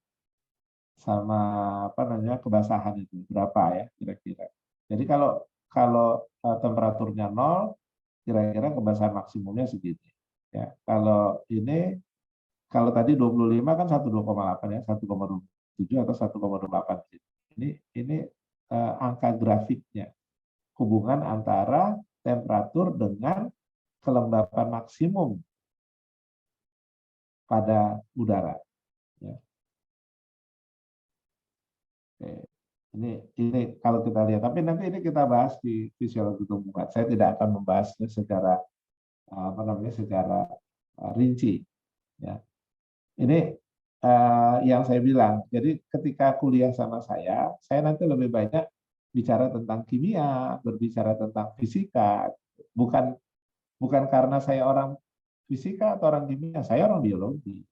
S1: sama apa namanya kebasahan itu berapa ya kira-kira. Jadi kalau temperaturnya 0, kira-kira kebasahan maksimumnya segini. Ya, kalau tadi 25 kan 1,2,8 ya, 1,27 atau 1,28. Ini angka grafiknya, hubungan antara temperatur dengan kelembapan maksimum pada udara. Ya. Oke. Ini kalau kita lihat, tapi nanti ini kita bahas di fisiologi tumbuhan. Saya tidak akan membahasnya secara secara rinci. Ya. Ini yang saya bilang. Jadi ketika kuliah sama saya nanti lebih banyak bicara tentang kimia, berbicara tentang fisika. Bukan karena saya orang fisika atau orang kimia, saya orang biologi.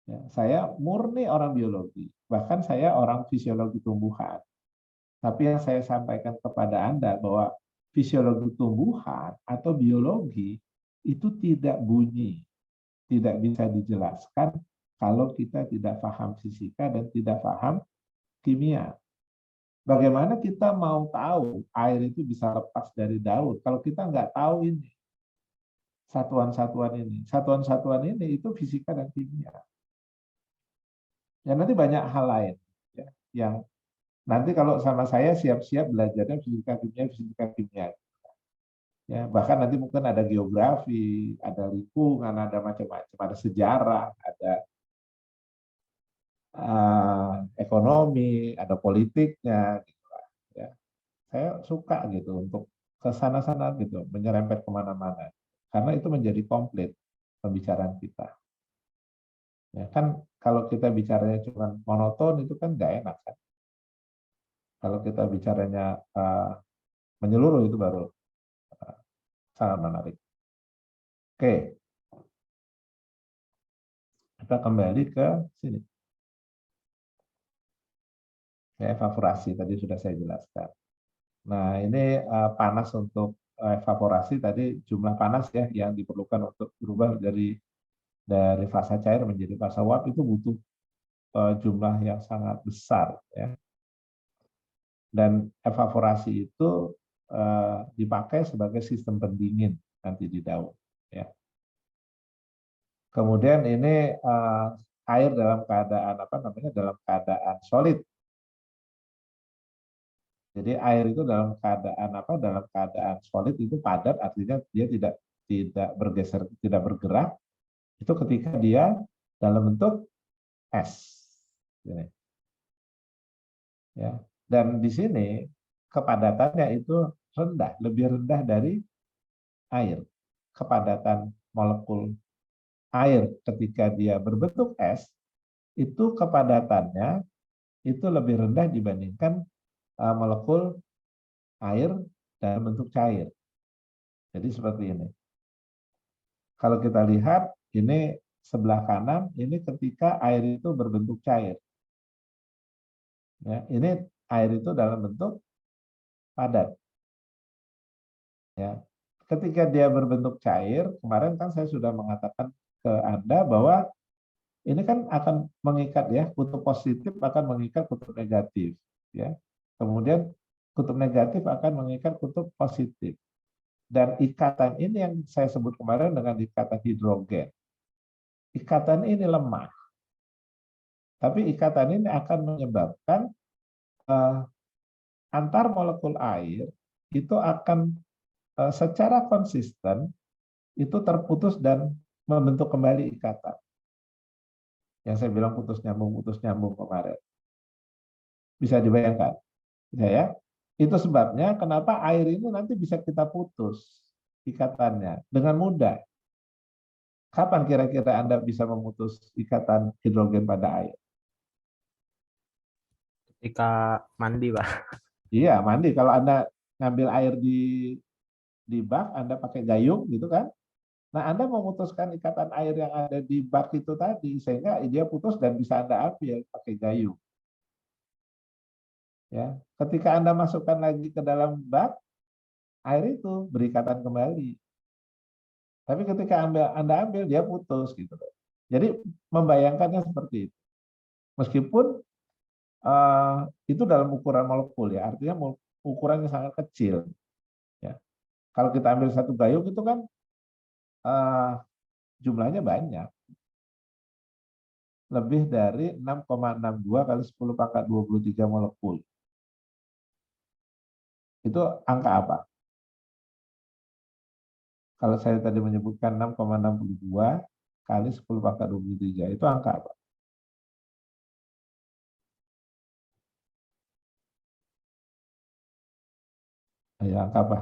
S1: Ya, saya murni orang biologi, bahkan saya orang fisiologi tumbuhan. Tapi yang saya sampaikan kepada Anda bahwa fisiologi tumbuhan atau biologi itu tidak bunyi, tidak bisa dijelaskan kalau kita tidak paham fisika dan tidak paham kimia. Bagaimana kita mau tahu air itu bisa lepas dari daun kalau kita nggak tahu ini satuan-satuan ini. Satuan-satuan ini itu fisika dan kimia. Ya nanti banyak hal lain ya, yang nanti kalau sama saya siap-siap belajarnya fisika kimia. Ya, bahkan nanti mungkin ada geografi, ada lingkungan, ada macam-macam, ada sejarah, ada ekonomi, ada politiknya gitu lah. Ya. Saya suka gitu untuk ke sana-sana gitu, menyerempet kemana-mana. Karena itu menjadi komplit pembicaraan kita. Ya kan kalau kita bicaranya cuma monoton itu kan nggak enak kan. Kalau kita bicaranya menyeluruh itu baru sangat menarik. Oke, kita kembali ke sini. Ya, evaporasi tadi sudah saya jelaskan. Nah ini panas untuk evaporasi tadi jumlah panas ya yang diperlukan untuk berubah dari fasa cair menjadi fasa uap itu butuh jumlah yang sangat besar ya. Dan evaporasi itu dipakai sebagai sistem pendingin nanti di daun ya. Kemudian ini air dalam keadaan dalam keadaan solid. Jadi air itu dalam keadaan solid itu padat, artinya dia tidak bergeser, tidak bergerak. Itu ketika dia dalam bentuk es. Ya. Dan di sini kepadatannya itu rendah, lebih rendah dari air. Kepadatan molekul air ketika dia berbentuk es, itu kepadatannya itu lebih rendah dibandingkan molekul air dalam bentuk cair. Jadi seperti ini. Kalau kita lihat, ini sebelah kanan, ini ketika air itu berbentuk cair. Ya, ini air itu dalam bentuk padat. Ya. Ketika dia berbentuk cair, kemarin kan saya sudah mengatakan ke Anda bahwa ini kan akan mengikat ya, kutub positif akan mengikat kutub negatif. Ya. Kemudian kutub negatif akan mengikat kutub positif. Dan ikatan ini yang saya sebut kemarin dengan ikatan hidrogen. Ikatan ini lemah. Tapi ikatan ini akan menyebabkan antar molekul air itu akan secara konsisten itu terputus dan membentuk kembali ikatan. Yang saya bilang putus nyambung kemarin. Bisa dibayangkan? Bisa ya? Itu sebabnya kenapa air ini nanti bisa kita putus ikatannya dengan mudah. Kapan kira-kira Anda bisa memutus ikatan hidrogen pada air?
S3: Ketika mandi, Pak.
S1: Iya, mandi. Kalau Anda ngambil air di bak, Anda pakai gayung gitu kan, Nah, Anda memutuskan ikatan air yang ada di bak itu tadi, sehingga dia putus dan bisa Anda ambil pakai gayung. Ya, ketika Anda masukkan lagi ke dalam bak, air itu berikatan kembali. Tapi ketika Anda ambil, dia putus gitu. Jadi membayangkannya seperti itu. Meskipun itu dalam ukuran molekul ya, artinya ukurannya sangat kecil. Ya. Kalau kita ambil satu gayung itu kan jumlahnya banyak. Lebih dari 6,62 kali 10 pangkat 23 molekul. Itu angka apa? Kalau saya tadi menyebutkan 6,62 kali 10 pangkat 23, itu angka apa? Ayo, angka apa?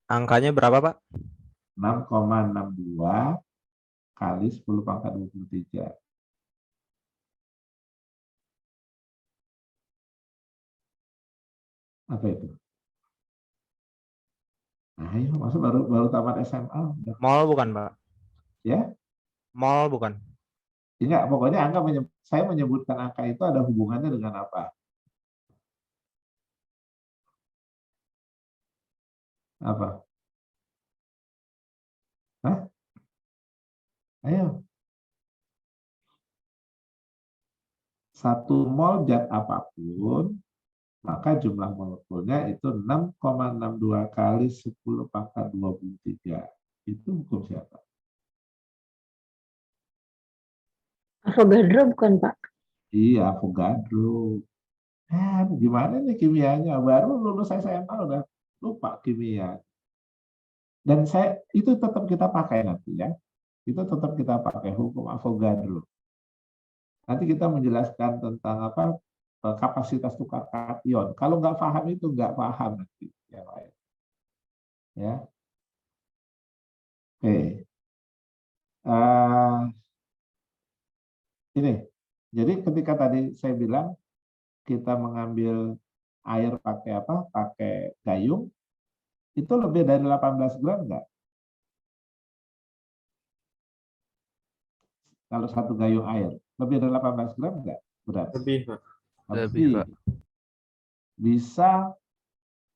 S3: Angkanya berapa, Pak?
S1: 6,62 kali 10 pangkat 23. Apa itu? Nah, ayo, masuk baru tamat SMA. Udah.
S3: Mol bukan, Pak?
S1: Ya?
S3: Mol bukan?
S1: Enggak, pokoknya saya menyebutkan angka itu ada hubungannya dengan apa? Apa? Hah? Ayo. 1 mol zat apapun, maka jumlah molekulnya itu 6,62 kali 10 pangkat 23. Itu hukum siapa?
S4: Avogadro bukan, Pak?
S1: Iya, Avogadro. Gimana nih kimianya? Baru lulus SMA udah lupa kimia. Dan itu tetap kita pakai nanti ya. Itu tetap kita pakai hukum Avogadro. Nanti kita menjelaskan tentang apa kapasitas tukar kation. Kalau nggak paham itu nggak paham nanti yang lain. Ya, oke. Ini, jadi ketika tadi saya bilang kita mengambil air pakai apa? Pakai gayung, itu lebih dari 18 gram nggak? Kalau satu gayung air, lebih dari 18 gram nggak? Berat.
S2: Lebih, Pak.
S5: Lebih, Pak.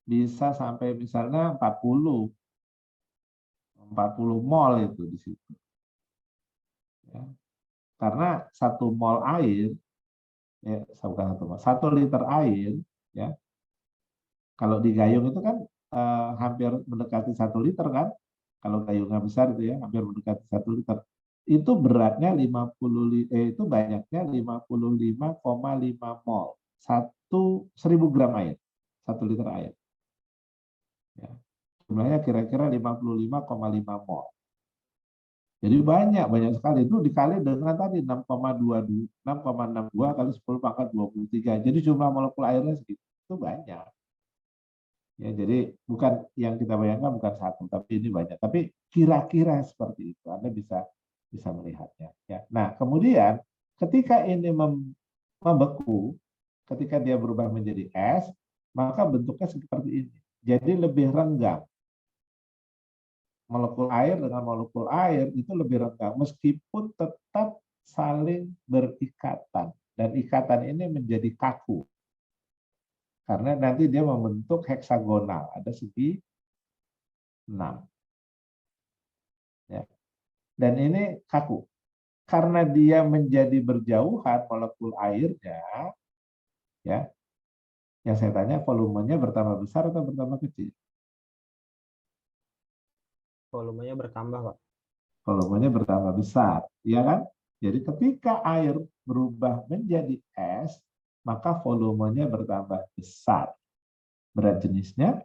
S1: Bisa sampai misalnya 40 mol itu di situ. Ya. Karena 1 mol air, ya, bukan 1 mol, 1 liter air, ya, kalau di gayung itu kan hampir mendekati 1 liter kan, kalau gayungnya besar itu ya, hampir mendekati 1 liter. Itu beratnya itu banyaknya 55,5 mol. 1.000 gram air, 1 liter air. Ya. Jumlahnya kira-kira 55,5 mol. Jadi banyak sekali. Itu dikali dengan tadi 6,62 kali 10 pangkat 23. Jadi jumlah molekul airnya segitu. Itu banyak. Ya, jadi bukan yang kita bayangkan bukan satu, tapi ini banyak. Tapi kira-kira seperti itu. Anda bisa melihatnya. Ya. Nah, kemudian ketika ini membeku, ketika dia berubah menjadi es, maka bentuknya seperti ini. Jadi lebih renggang. Molekul air dengan molekul air itu lebih renggang meskipun tetap saling berikatan, dan ikatan ini menjadi kaku karena nanti dia membentuk heksagonal, ada segi 6 ya. Dan ini kaku karena dia menjadi berjauhan molekul airnya ya. Yang saya tanya, volumenya bertambah besar atau bertambah kecil?
S3: Volumenya bertambah, Pak.
S1: Volumenya bertambah besar, ya kan? Jadi ketika air berubah menjadi es, maka volumenya bertambah besar. Berat jenisnya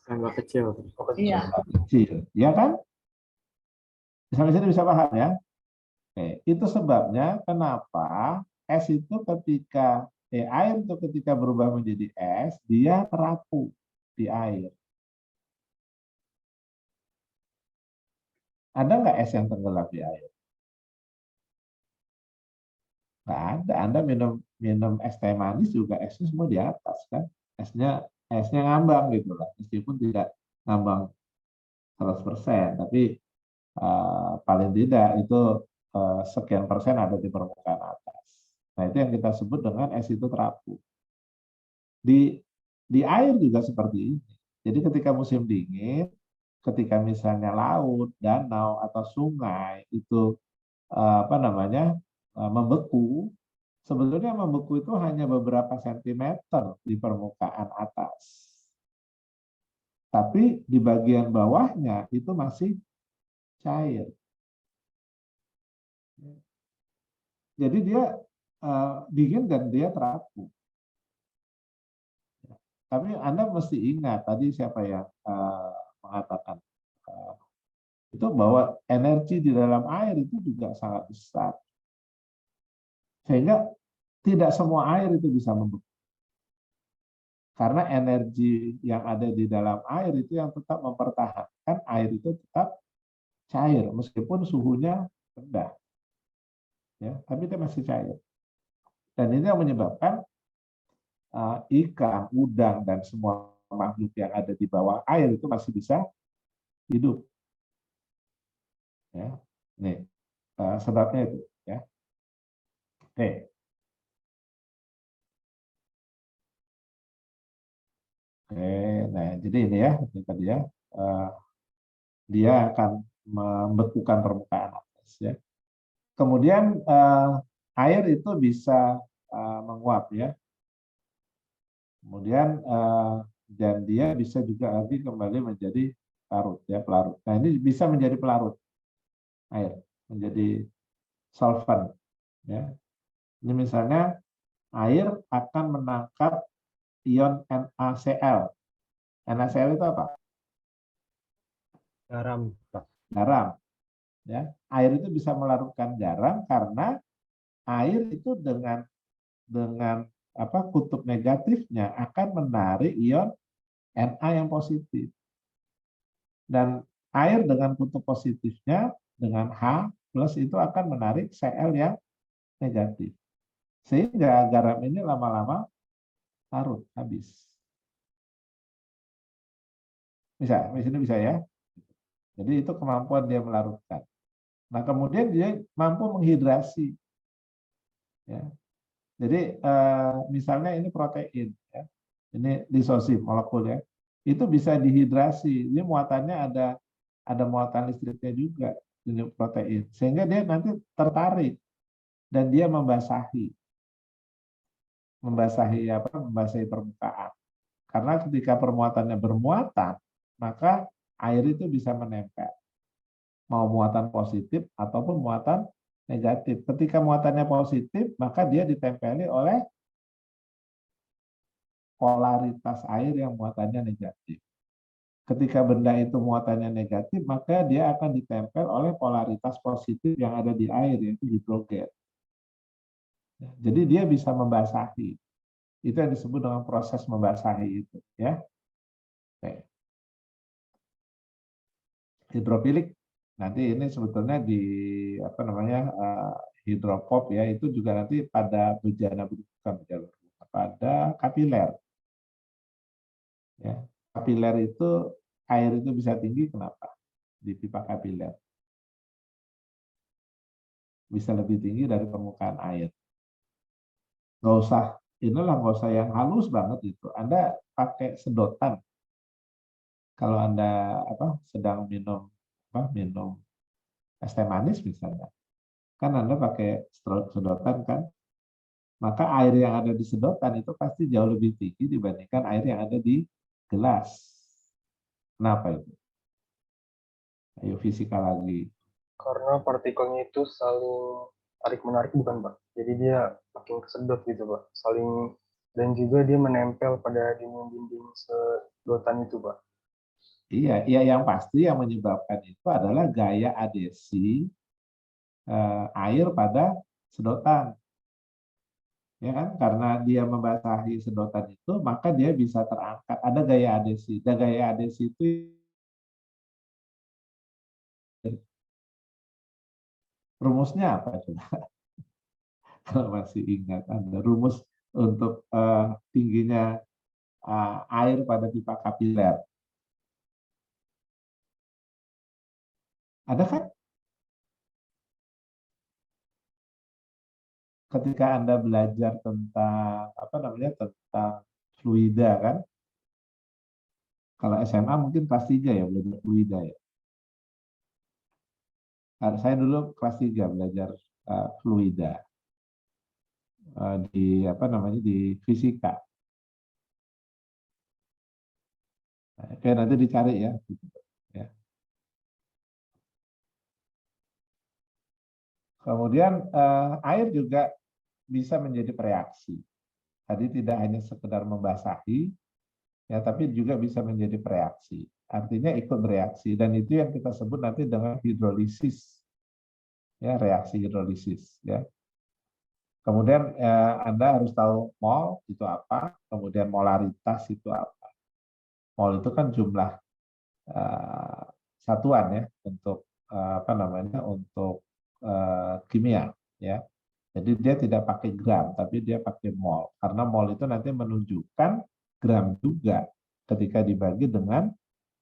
S2: Tambah kecil.
S4: Iya.
S1: kecil, ya kan? Sampai sini bisa paham ya? Oke, itu sebabnya kenapa es itu air itu ketika berubah menjadi es, dia terapung di air. Ada nggak es yang tenggelam di air? Nggak ada. Anda minum es teh manis juga esnya semua di atas kan? Esnya ngambang gitu lah, meskipun ngambang 100%, tapi paling tidak itu sekian persen ada di permukaan atas. Nah, itu yang kita sebut dengan es itu terapung. Di air juga seperti ini. Jadi ketika musim dingin, ketika misalnya laut, danau atau sungai itu membeku, sebetulnya membeku itu hanya beberapa sentimeter di permukaan atas. Tapi di bagian bawahnya itu masih cair. Jadi dia dingin dan dia terapung. Tapi Anda mesti ingat, tadi siapa yang mengatakan itu bahwa energi di dalam air itu juga sangat besar. Sehingga tidak semua air itu bisa membeku. Karena energi yang ada di dalam air itu yang tetap mempertahankan air itu tetap cair meskipun suhunya rendah. Ya, tapi dia masih cair. Dan ini yang menyebabkan ikan, udang, dan semua makhluk yang ada di bawah air itu masih bisa hidup. Ya, nih sebabnya itu. Ya, oke. Oke, nah jadi ini ya, ini tadi ya, dia akan membekukan permukaan atas. Ya. Kemudian air itu bisa menguap ya. Kemudian dan dia bisa juga lagi kembali menjadi larut ya, pelarut. Nah, ini bisa menjadi pelarut air, menjadi solvent ya. Ini misalnya air akan menangkap ion NaCl. NaCl itu apa?
S3: Garam, Pak.
S1: Garam. Ya, air itu bisa melarutkan garam karena air itu dengan kutub negatifnya akan menarik ion Na yang positif. Dan air dengan kutub positifnya dengan H plus itu akan menarik Cl yang negatif. Sehingga garam ini lama-lama larut, habis. Bisa, di sini bisa ya. Jadi itu kemampuan dia melarutkan. Nah, kemudian dia mampu menghidrasi. Ya. Jadi misalnya ini protein, ya. Ini disosim molekul ya. Itu bisa dihidrasi. Ini muatannya ada muatan listriknya juga ini protein. Sehingga dia nanti tertarik dan dia membasahi permukaan. Karena ketika permuatannya bermuatan, maka air itu bisa menempel. Mau muatan positif ataupun muatan negatif. Ketika muatannya positif, maka dia ditempeli oleh polaritas air yang muatannya negatif. Ketika benda itu muatannya negatif, maka dia akan ditempel oleh polaritas positif yang ada di air, yaitu hidrogen. Jadi dia bisa membasahi. Itu yang disebut dengan proses membasahi itu, ya. Oke. Hidrofilik nanti ini sebetulnya di hidropop ya, itu juga nanti pada bejana pada kapiler. Ya, kapiler itu air itu bisa tinggi kenapa? Di pipa kapiler bisa lebih tinggi dari permukaan air. Nggak usah yang halus banget itu. Anda pakai sedotan. Kalau Anda sedang minum es teh manis misalnya, kan Anda pakai sedotan kan, maka air yang ada di sedotan itu pasti jauh lebih tinggi dibandingkan air yang ada di gelas. Kenapa itu? Ayo fisika lagi.
S2: Karena partikelnya itu saling tarik-menarik bukan, Pak? Jadi dia makin kesedot gitu, Pak. Dan juga dia menempel pada dinding-dinding sedotan itu, Pak.
S1: Iya, yang pasti yang menyebabkan itu adalah gaya adesi air pada sedotan. Ya kan? Karena dia membasahi sedotan itu, maka dia bisa terangkat. Ada gaya adesi. Dan gaya adesi itu rumusnya apa coba? Kalau masih ingat, ada rumus untuk tingginya air pada pipa kapiler. Ada kan? Ketika Anda belajar tentang apa namanya tentang fluida kan? Kalau SMA mungkin kelas 3 ya belajar fluida ya. Saya dulu kelas 3 belajar fluida di apa namanya di fisika. Oke, nanti dicari ya. Ya. Kemudian air juga bisa menjadi pereaksi. Tadi tidak hanya sekedar membasahi, ya, tapi juga bisa menjadi pereaksi. Artinya ikut bereaksi dan itu yang kita sebut nanti dengan hidrolisis, ya reaksi hidrolisis. Ya. Kemudian Anda harus tahu mol itu apa, kemudian molaritas itu apa. Mol itu kan jumlah satuan ya untuk apa namanya untuk kimia, ya. Jadi dia tidak pakai gram, tapi dia pakai mol. Karena mol itu nanti menunjukkan gram juga ketika dibagi dengan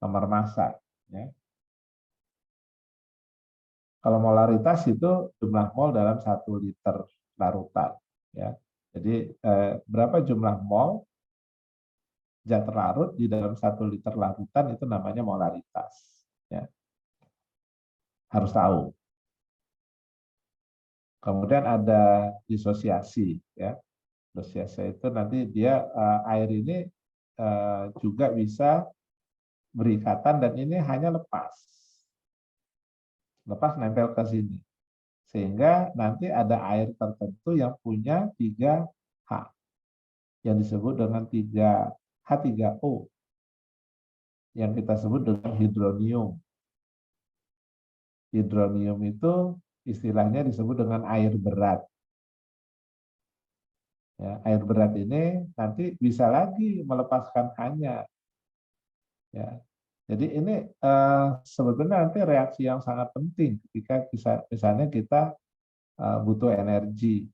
S1: nomor massa. Ya. Kalau molaritas itu jumlah mol dalam 1 liter larutan. Ya. Jadi berapa jumlah mol zat larut di dalam 1 liter larutan itu namanya molaritas. Ya. Harus tahu. Kemudian ada disosiasi. Ya. Disosiasi itu nanti dia air ini juga bisa berikatan dan ini hanya lepas nempel ke sini sehingga nanti ada air tertentu yang punya 3H yang disebut dengan 3H3O yang kita sebut dengan hidronium. Hidronium itu istilahnya disebut dengan air berat. Ya, air berat ini nanti bisa lagi melepaskan hanya. Ya, jadi ini sebetulnya nanti reaksi yang sangat penting ketika misalnya kita butuh energi.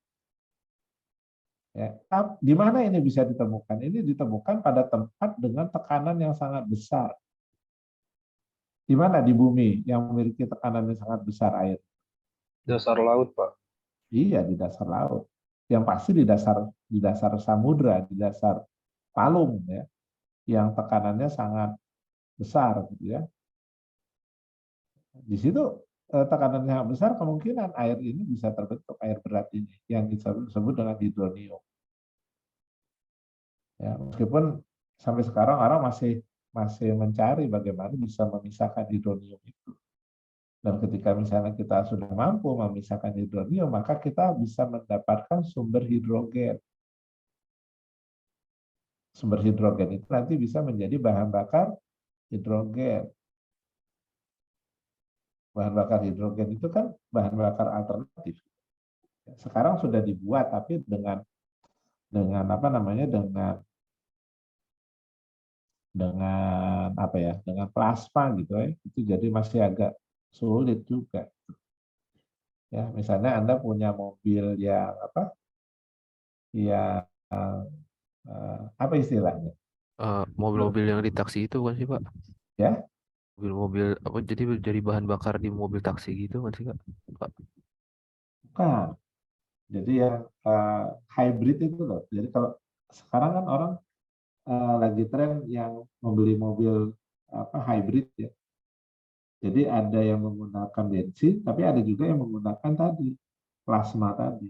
S1: Ya, di mana ini bisa ditemukan? Ini ditemukan pada tempat dengan tekanan yang sangat besar. Di mana di bumi yang memiliki tekanan yang sangat besar air?
S2: Dasar laut, Pak.
S1: Iya, di dasar laut. Yang pasti di dasar samudra, di dasar palung ya, yang tekanannya sangat besar gitu ya. Di situ tekanannya sangat besar, kemungkinan air ini bisa terbentuk air berat ini yang disebut dengan hidronium. Ya, meskipun sampai sekarang orang masih mencari bagaimana bisa memisahkan hidronium itu. Dan ketika misalnya kita sudah mampu memisahkan hidronium, maka kita bisa mendapatkan sumber hidrogen. Sumber hidrogen itu nanti bisa menjadi bahan bakar hidrogen. Bahan bakar hidrogen itu kan bahan bakar alternatif. Sekarang sudah dibuat, tapi dengan apa namanya dengan apa ya dengan plasma gitu ya, itu jadi masih agak sulit juga. Ya, misalnya Anda punya mobil yang apa? Ya apa istilahnya?
S5: Mobil-mobil yang di taksi itu kan sih Pak?
S1: Ya,
S5: Mobil-mobil apa jadi bahan bakar di mobil taksi gitu kan sih Kak? Pak?
S1: bukan. Jadi yang hybrid itu loh. Jadi kalau sekarang kan orang lagi tren yang membeli mobil apa hybrid ya. Jadi ada yang menggunakan bensin, tapi ada juga yang menggunakan tadi plasma tadi.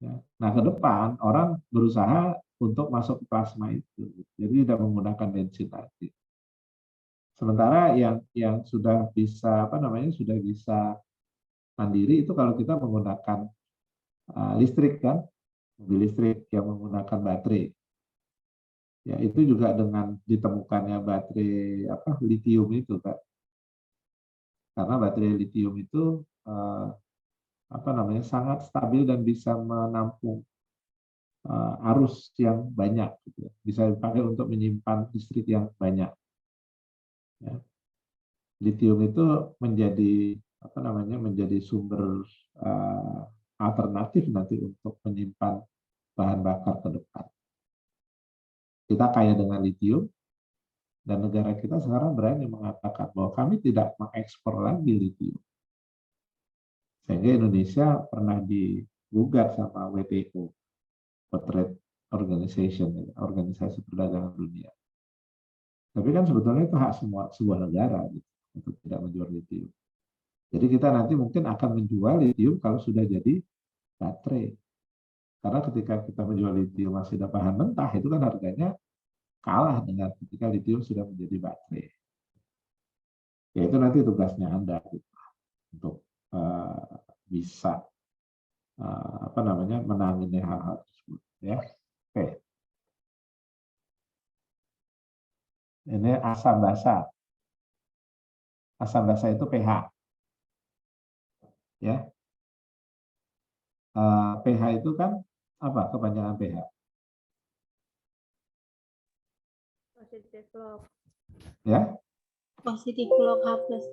S1: Ya. Nah, ke depan orang berusaha untuk masuk ke plasma itu, jadi tidak menggunakan bensin lagi. Sementara yang sudah bisa apa namanya sudah bisa mandiri itu kalau kita menggunakan listrik kan, mobil listrik yang menggunakan baterai. Ya, itu juga dengan ditemukannya baterai apa litium itu kan. Karena baterai litium itu apa namanya sangat stabil dan bisa menampung arus yang banyak, gitu. Bisa dipakai untuk menyimpan listrik yang banyak. Ya. Litium itu menjadi apa namanya menjadi sumber alternatif nanti untuk menyimpan bahan bakar ke depan. Kita kaya dengan litium Dan negara kita sekarang berani mengatakan bahwa kami tidak mengekspor lagi litium. Sehingga Indonesia pernah digugat sama WTO, World Trade Organization, Organisasi Perdagangan Dunia. Tapi kan sebetulnya itu hak sebuah negara gitu, untuk tidak menjual litium. Jadi kita nanti mungkin akan menjual litium kalau sudah jadi baterai. Karena ketika kita menjual litium masih ada bahan mentah, itu kan harganya kalah dengan ketika litium sudah menjadi baterai. Ya itu nanti tugasnya Anda gitu, untuk bisa menangani hal-hal tersebut. Ya, oke. Ini asam basa. Asam basa itu pH. Ya, pH itu kan apa kepanjangan pH?
S4: Positif log.
S1: Ya,
S4: Positif log H plus.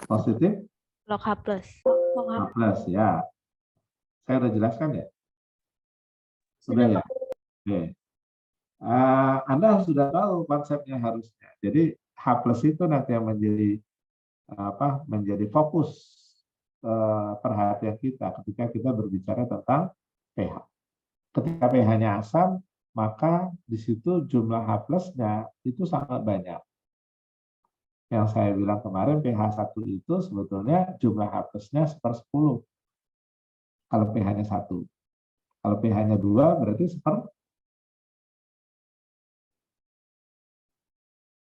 S1: positif
S4: Log H plus. Log H
S1: plus ya. Saya udah jelaskan ya? Sudah ya? Oke. Anda sudah tahu konsepnya harusnya. Jadi H plus itu nanti yang menjadi fokus perhatian kita ketika kita berbicara tentang pH. Ketika pH-nya asam, maka di situ jumlah H plus-nya itu sangat banyak. Yang saya bilang kemarin pH 1 itu sebetulnya jumlah H plus-nya 1/10. Kalau pH-nya 1. Kalau pH-nya 2 berarti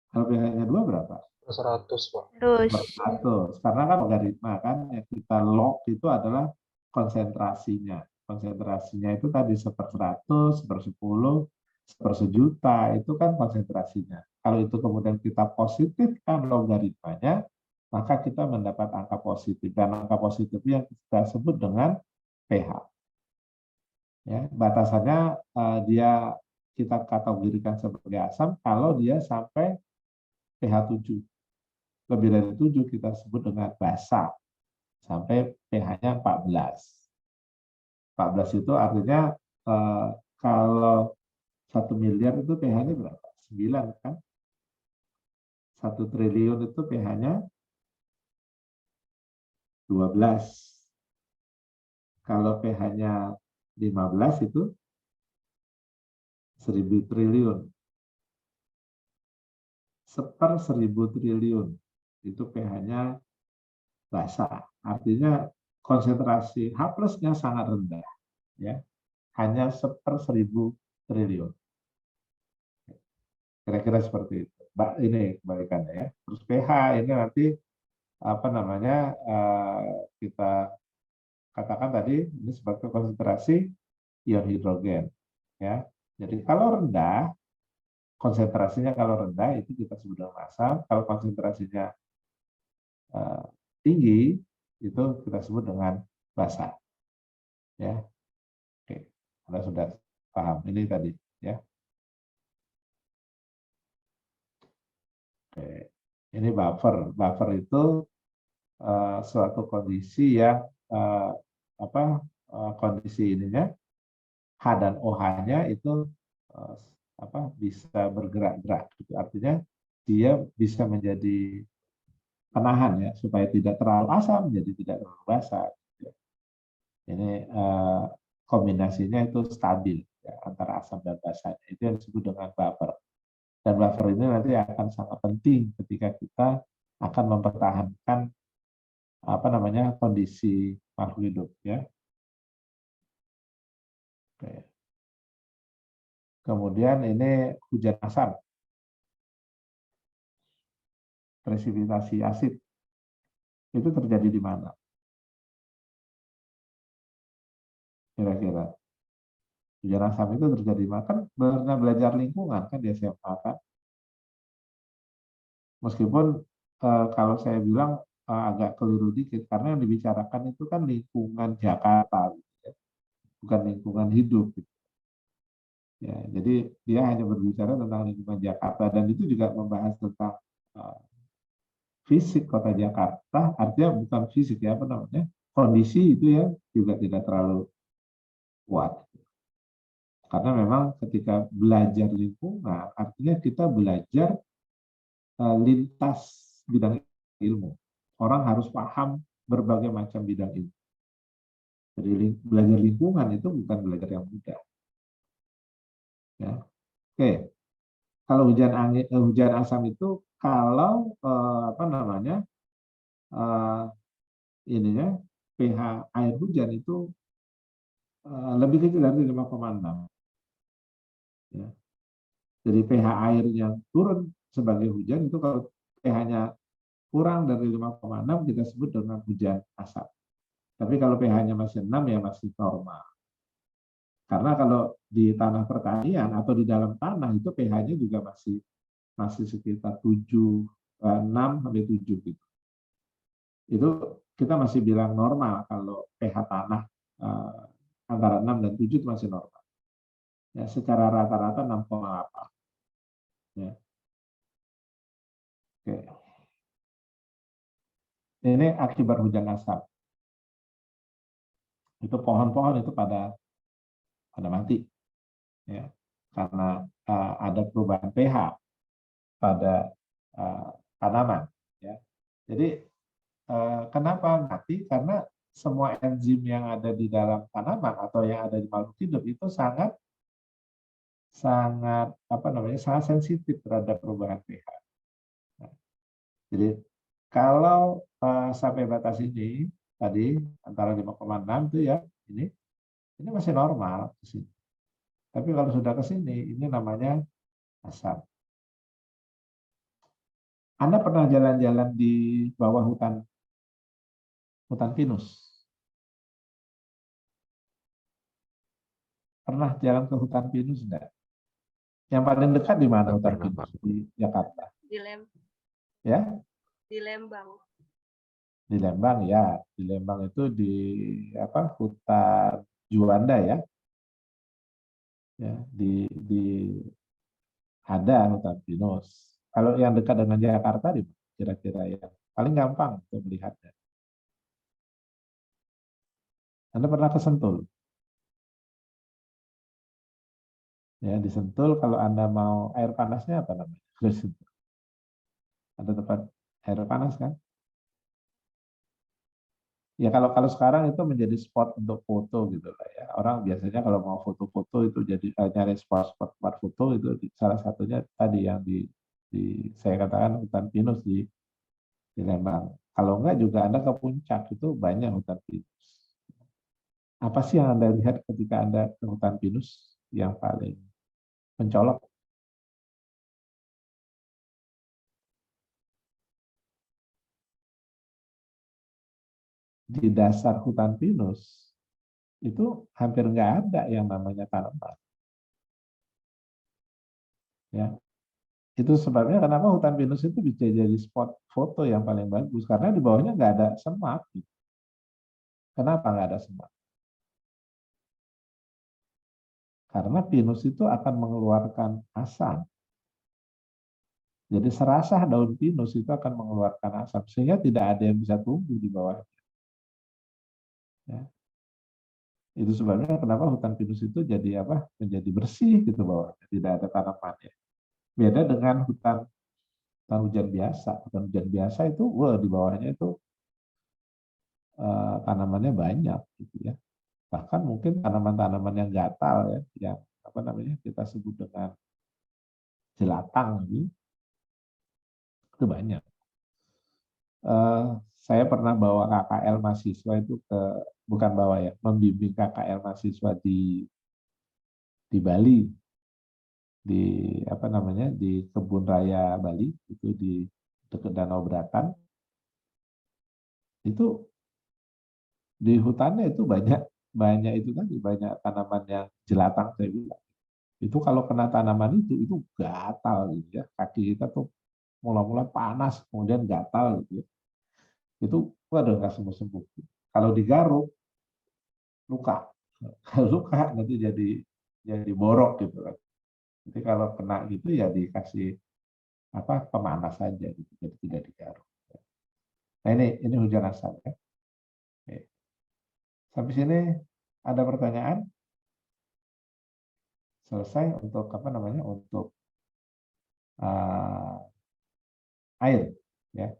S1: kalau pH-nya 2 berapa?
S2: 100, Pak.
S4: terus.
S1: 100. Karena kan logaritma kan yang kita log itu adalah konsentrasinya. Konsentrasinya itu tadi 1/100, 1/10, 1/1000, itu kan konsentrasinya. Kalau itu kemudian kita positifkan logaritmanya, maka kita mendapat angka positif. Dan angka positif yang kita sebut dengan pH. Ya, batasannya kita kategorikan sebagai asam kalau dia sampai pH 7. Lebih dari 7 kita sebut dengan basa. Sampai pH-nya 14. 14 itu artinya kalau 1 miliar itu pH-nya berapa? 9 kan? 1 triliun itu pH-nya 12. Kalau pH-nya 15 itu 1000 triliun. 1/1000 triliun itu pH-nya basa. Artinya konsentrasi H plus-nya sangat rendah, ya, hanya 1/1000 triliun. Kira-kira seperti itu. Ini kebalikannya ya. Terus pH ini nanti kita katakan tadi ini sebagai konsentrasi ion hidrogen, ya. Jadi kalau rendah, konsentrasinya kalau rendah itu kita sebut dengan asam. Kalau konsentrasinya tinggi itu kita sebut dengan basa. Ya, oke, Anda sudah paham ini tadi, ya. Oke, ini buffer. Buffer itu suatu kondisi yang kondisi ininya H dan OH-nya itu bisa bergerak-gerak. Gitu. Artinya dia bisa menjadi penahan ya supaya tidak terlalu asam jadi tidak terlalu basa. Ini kombinasinya itu stabil ya, antara asam dan basanya. Itu yang disebut dengan buffer. Dan buffer ini nanti akan sangat penting ketika kita akan mempertahankan kondisi makhluk hidup ya. Oke. Kemudian ini hujan asam. Presipitasi asid. Itu terjadi di mana? Kira-kira. Hujan asam itu terjadi di mana? Kan pernah belajar lingkungan kan di SMA kan. Meskipun kalau saya bilang agak keliru dikit karena yang dibicarakan itu kan lingkungan Jakarta, gitu ya. Bukan lingkungan hidup. Gitu. Ya, jadi dia hanya berbicara tentang lingkungan Jakarta dan itu juga membahas tentang fisik kota Jakarta, artinya bukan fisik ya kondisi itu ya juga tidak terlalu kuat. Karena memang ketika belajar lingkungan, artinya kita belajar lintas bidang ilmu. Orang harus paham berbagai macam bidang ilmu. Jadi belajar lingkungan itu bukan belajar yang mudah. Ya. Oke, kalau hujan angin, hujan asam itu kalau apa namanya ininya pH air hujan itu lebih kecil dari 5,6. Ya. Jadi pH air yang turun sebagai hujan itu kalau pH-nya kurang dari 5,6 kita sebut dengan hujan asam. Tapi kalau pH-nya masih 6 ya masih normal. Karena kalau di tanah pertanian atau di dalam tanah itu pH-nya juga masih sekitar 7, 6 sampai 7 gitu. Itu kita masih bilang normal kalau pH tanah antara 6 dan 7 itu masih normal. Ya, secara rata-rata 6,8. Ya. Oke. Ini akibat hujan asam. Itu pohon-pohon itu pada mati, ya, karena ada perubahan pH pada tanaman. Ya. Jadi kenapa mati? Karena semua enzim yang ada di dalam tanaman atau yang ada di makhluk hidup itu sangat sangat sensitif terhadap perubahan pH. Nah, jadi kalau sampai batas ini tadi antara 5,6 itu ya ini masih normal di sini. Tapi kalau sudah ke sini ini namanya asam. Anda pernah jalan-jalan di bawah hutan pinus? Pernah jalan ke hutan pinus enggak? Yang paling dekat di mana hutan
S5: Pernah,
S1: pinus?
S5: Pak.
S1: Di Jakarta. Ya?
S4: Di Lembang.
S1: Di Lembang ya. Di Lembang itu di hutan Juanda ya. Ya, ada hutan pinus. Kalau yang dekat dengan Jakarta di kira-kira yang paling gampang untuk melihatnya. Anda pernah ke Sentul? Ya, di Sentul kalau Anda mau air panasnya apa namanya? Ada tempat air panas kan? Ya kalau sekarang itu menjadi spot untuk foto gitu lah ya. Orang biasanya kalau mau foto-foto itu jadi nyari spot foto itu salah satunya tadi yang di saya katakan hutan pinus di Lembang. Kalau enggak juga Anda ke puncak itu banyak hutan pinus. Apa sih yang Anda lihat ketika Anda ke hutan pinus yang paling mencolok? Di dasar hutan pinus itu hampir nggak ada yang namanya tanaman. Ya, itu sebabnya kenapa hutan pinus itu bisa jadi spot foto yang paling bagus karena di bawahnya nggak ada semak. Kenapa nggak ada semak? Karena pinus itu akan mengeluarkan asam. Jadi serasah daun pinus itu akan mengeluarkan asam sehingga tidak ada yang bisa tumbuh di bawahnya. Ya. Itu sebabnya kenapa hutan pinus itu jadi menjadi bersih gitu bawahnya, tidak ada tanamannya. Beda dengan hutan hujan biasa. Hutan hujan biasa itu di bawahnya itu tanamannya banyak gitu ya. Bahkan mungkin tanaman-tanaman yang gatal ya, yang kita sebut dengan jelatang gitu, itu banyak. Saya pernah bawa KKL mahasiswa itu bukan bawa ya, membimbing KKL mahasiswa di Bali, di di Kebun Raya Bali itu di dekat Danau Beratan. Itu di hutannya itu banyak itu tadi banyak tanaman yang jelatang saya bilang. Itu kalau kena tanaman itu gatal gitu ya, kaki kita tuh mula-mula panas kemudian gatal gitu ya. Itu nggak sembuh-sembuh. Kalau digaruk luka, kalau luka nanti jadi borok gitu kan. Jadi kalau kena gitu ya dikasih pemanas saja gitu, jadi tidak digaruk. Nah ini hujan asam ya. Oke. Sampai sini ada pertanyaan? Selesai untuk untuk air. Ya.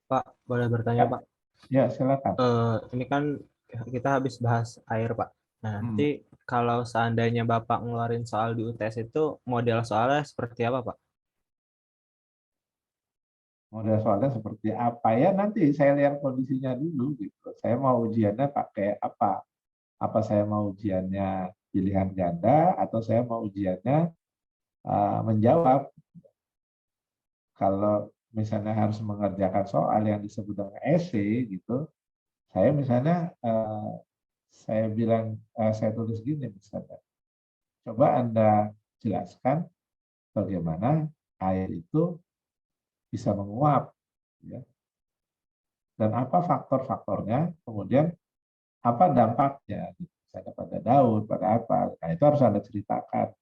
S3: Pak, boleh bertanya,
S1: Ya.
S3: Pak?
S1: Ya, silakan.
S3: Ini kan kita habis bahas air, Pak. Nah, nanti kalau seandainya Bapak ngeluarin soal di UTS itu, model soalnya seperti apa, Pak?
S1: Model soalnya seperti apa ya, nanti saya lihat kondisinya dulu gitu. Saya mau ujiannya pakai apa? Apa saya mau ujiannya pilihan ganda atau saya mau ujiannya menjawab? Kalau misalnya harus mengerjakan soal yang disebut dengan esai gitu, saya misalnya saya bilang saya tulis gini misalnya, coba Anda jelaskan bagaimana air itu bisa menguap, ya, dan apa faktor-faktornya, kemudian apa dampaknya, gitu. Misalnya pada daun, pada apa, nah itu harus Anda ceritakan.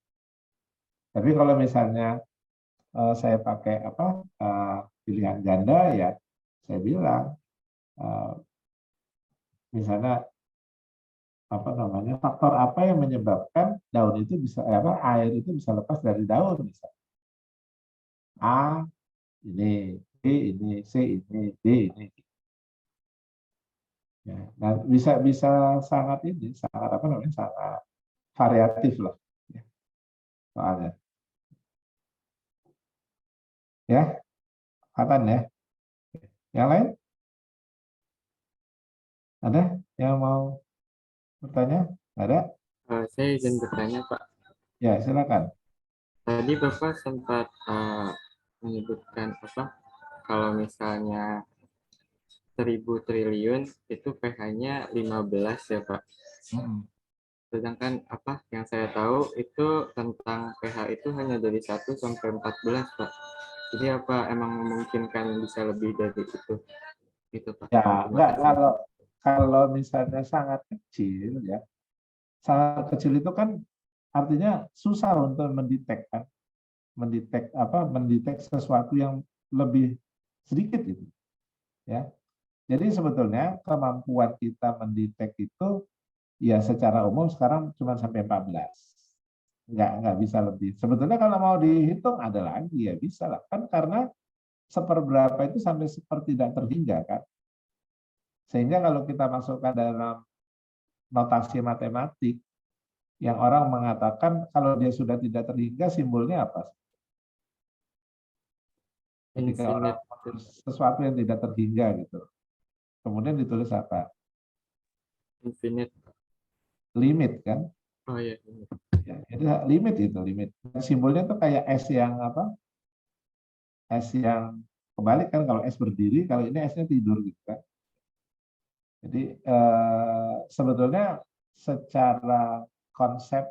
S1: Tapi kalau misalnya saya pakai apa pilihan ganda, ya saya bilang misalnya apa namanya, faktor apa yang menyebabkan daun itu bisa air itu bisa lepas dari daun, misalnya A ini, B ini, C ini, D ini. Ya, nah bisa bisa sangat ini, sangat apa namanya, sangat variatif lah, ya, soalnya. Ya, Fatan ya. Yang lain? Ada yang mau bertanya? Ada?
S8: Saya izin bertanya, Pak.
S1: Ya, silakan.
S8: Tadi Bapak sempat menyebutkan apa? Kalau misalnya 1000 triliun itu pH-nya 15 ya, Pak. Sedangkan apa yang saya tahu itu tentang pH itu hanya dari 1 sampai 14, Pak. Jadi apa emang memungkinkan bisa lebih dari itu? Gitu, Pak.
S1: Ya,
S8: Terima
S1: enggak,
S8: kasih.
S1: kalau misalnya sangat kecil, ya, sangat kecil itu kan artinya susah untuk mendetek mendetek sesuatu yang lebih sedikit gitu, ya. Jadi sebetulnya kemampuan kita mendetek itu ya secara umum sekarang cuma sampai 14. Nggak bisa lebih. Sebetulnya kalau mau dihitung ada lagi ya bisa lah. Kan karena seperberapa itu sampai sepertidak terhingga kan. Sehingga kalau kita masukkan dalam notasi matematik, yang orang mengatakan kalau dia sudah tidak terhingga simbolnya apa? Ketika orang
S8: Infinite.
S1: menulis sesuatu yang tidak terhingga gitu. Kemudian ditulis apa?
S8: Infinite.
S1: Limit kan?
S8: Oh iya.
S1: Ya, itu limit itu limit. Simbolnya tuh kayak S yang apa? S yang kebalik kan, kalau S berdiri, kalau ini S-nya tidur gitu kan. Jadi sebetulnya secara konsep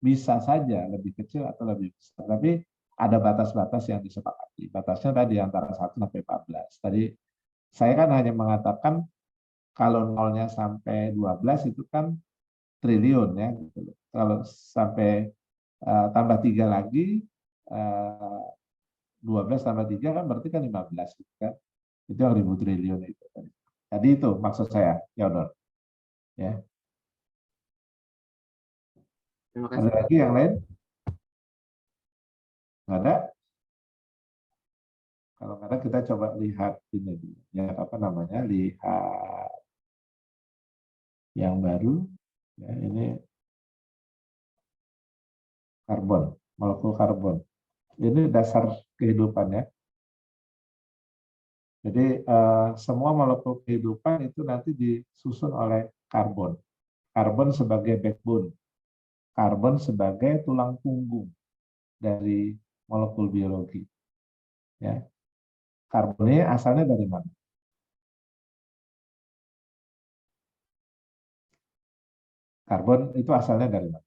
S1: bisa saja lebih kecil atau lebih besar, tapi ada batas-batas yang disepakati. Batasnya tadi antara 1 sampai 14. Tadi saya kan hanya mengatakan kalau nolnya sampai 12 itu kan triliun ya gitu. Kalau sampai tambah 3 lagi 12 tambah 3 kan berarti kan 15 gitu kan. Itu yang 1000 triliun itu tadi. Tadi itu maksud saya, Yodor. Ya.
S8: Terima
S1: Ada
S8: kasih.
S1: lagi yang lain? Nggak ada? Kalau nggak ada kita coba lihat ini dulu. Ya, apa namanya? Lihat yang baru. Ya, ini karbon, molekul karbon. Ini dasar kehidupannya. Jadi semua molekul kehidupan itu nanti disusun oleh karbon. Karbon sebagai backbone. Karbon sebagai tulang punggung dari molekul biologi. Ya. Karbon ini asalnya dari mana? Karbon itu asalnya dari mana?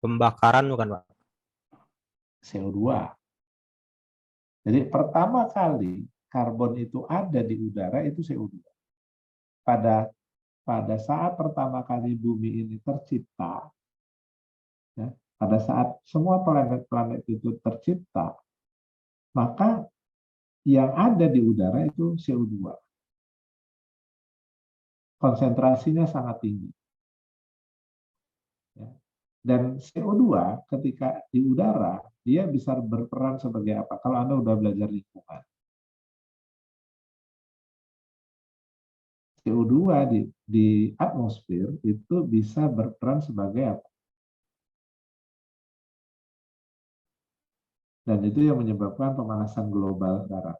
S3: Pembakaran bukan, Pak?
S1: CO2. Jadi pertama kali karbon itu ada di udara itu CO2. Pada saat pertama kali bumi ini tercipta, ya, pada saat semua planet-planet itu tercipta, maka yang ada di udara itu CO2. konsentrasinya sangat tinggi. Ya. Dan CO2 ketika di udara, dia bisa berperan sebagai apa? Kalau Anda udah belajar lingkungan. CO2 di atmosfer itu bisa berperan sebagai apa? Dan itu yang menyebabkan pemanasan global sekarang.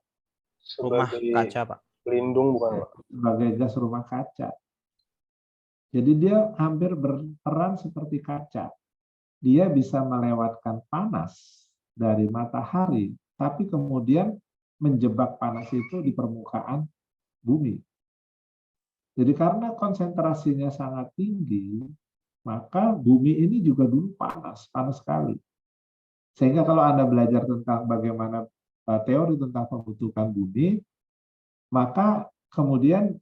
S3: Rumah
S2: Sebagai
S3: kaca, Pak.
S2: pelindung bukan, Pak?
S1: Sebagai gas rumah kaca. Jadi dia hampir berperan seperti kaca. Dia bisa melewatkan panas dari matahari, tapi kemudian menjebak panas itu di permukaan bumi. Jadi karena konsentrasinya sangat tinggi, maka bumi ini juga dulu panas sekali. Sehingga kalau Anda belajar tentang bagaimana teori tentang pembentukan bumi, maka kemudian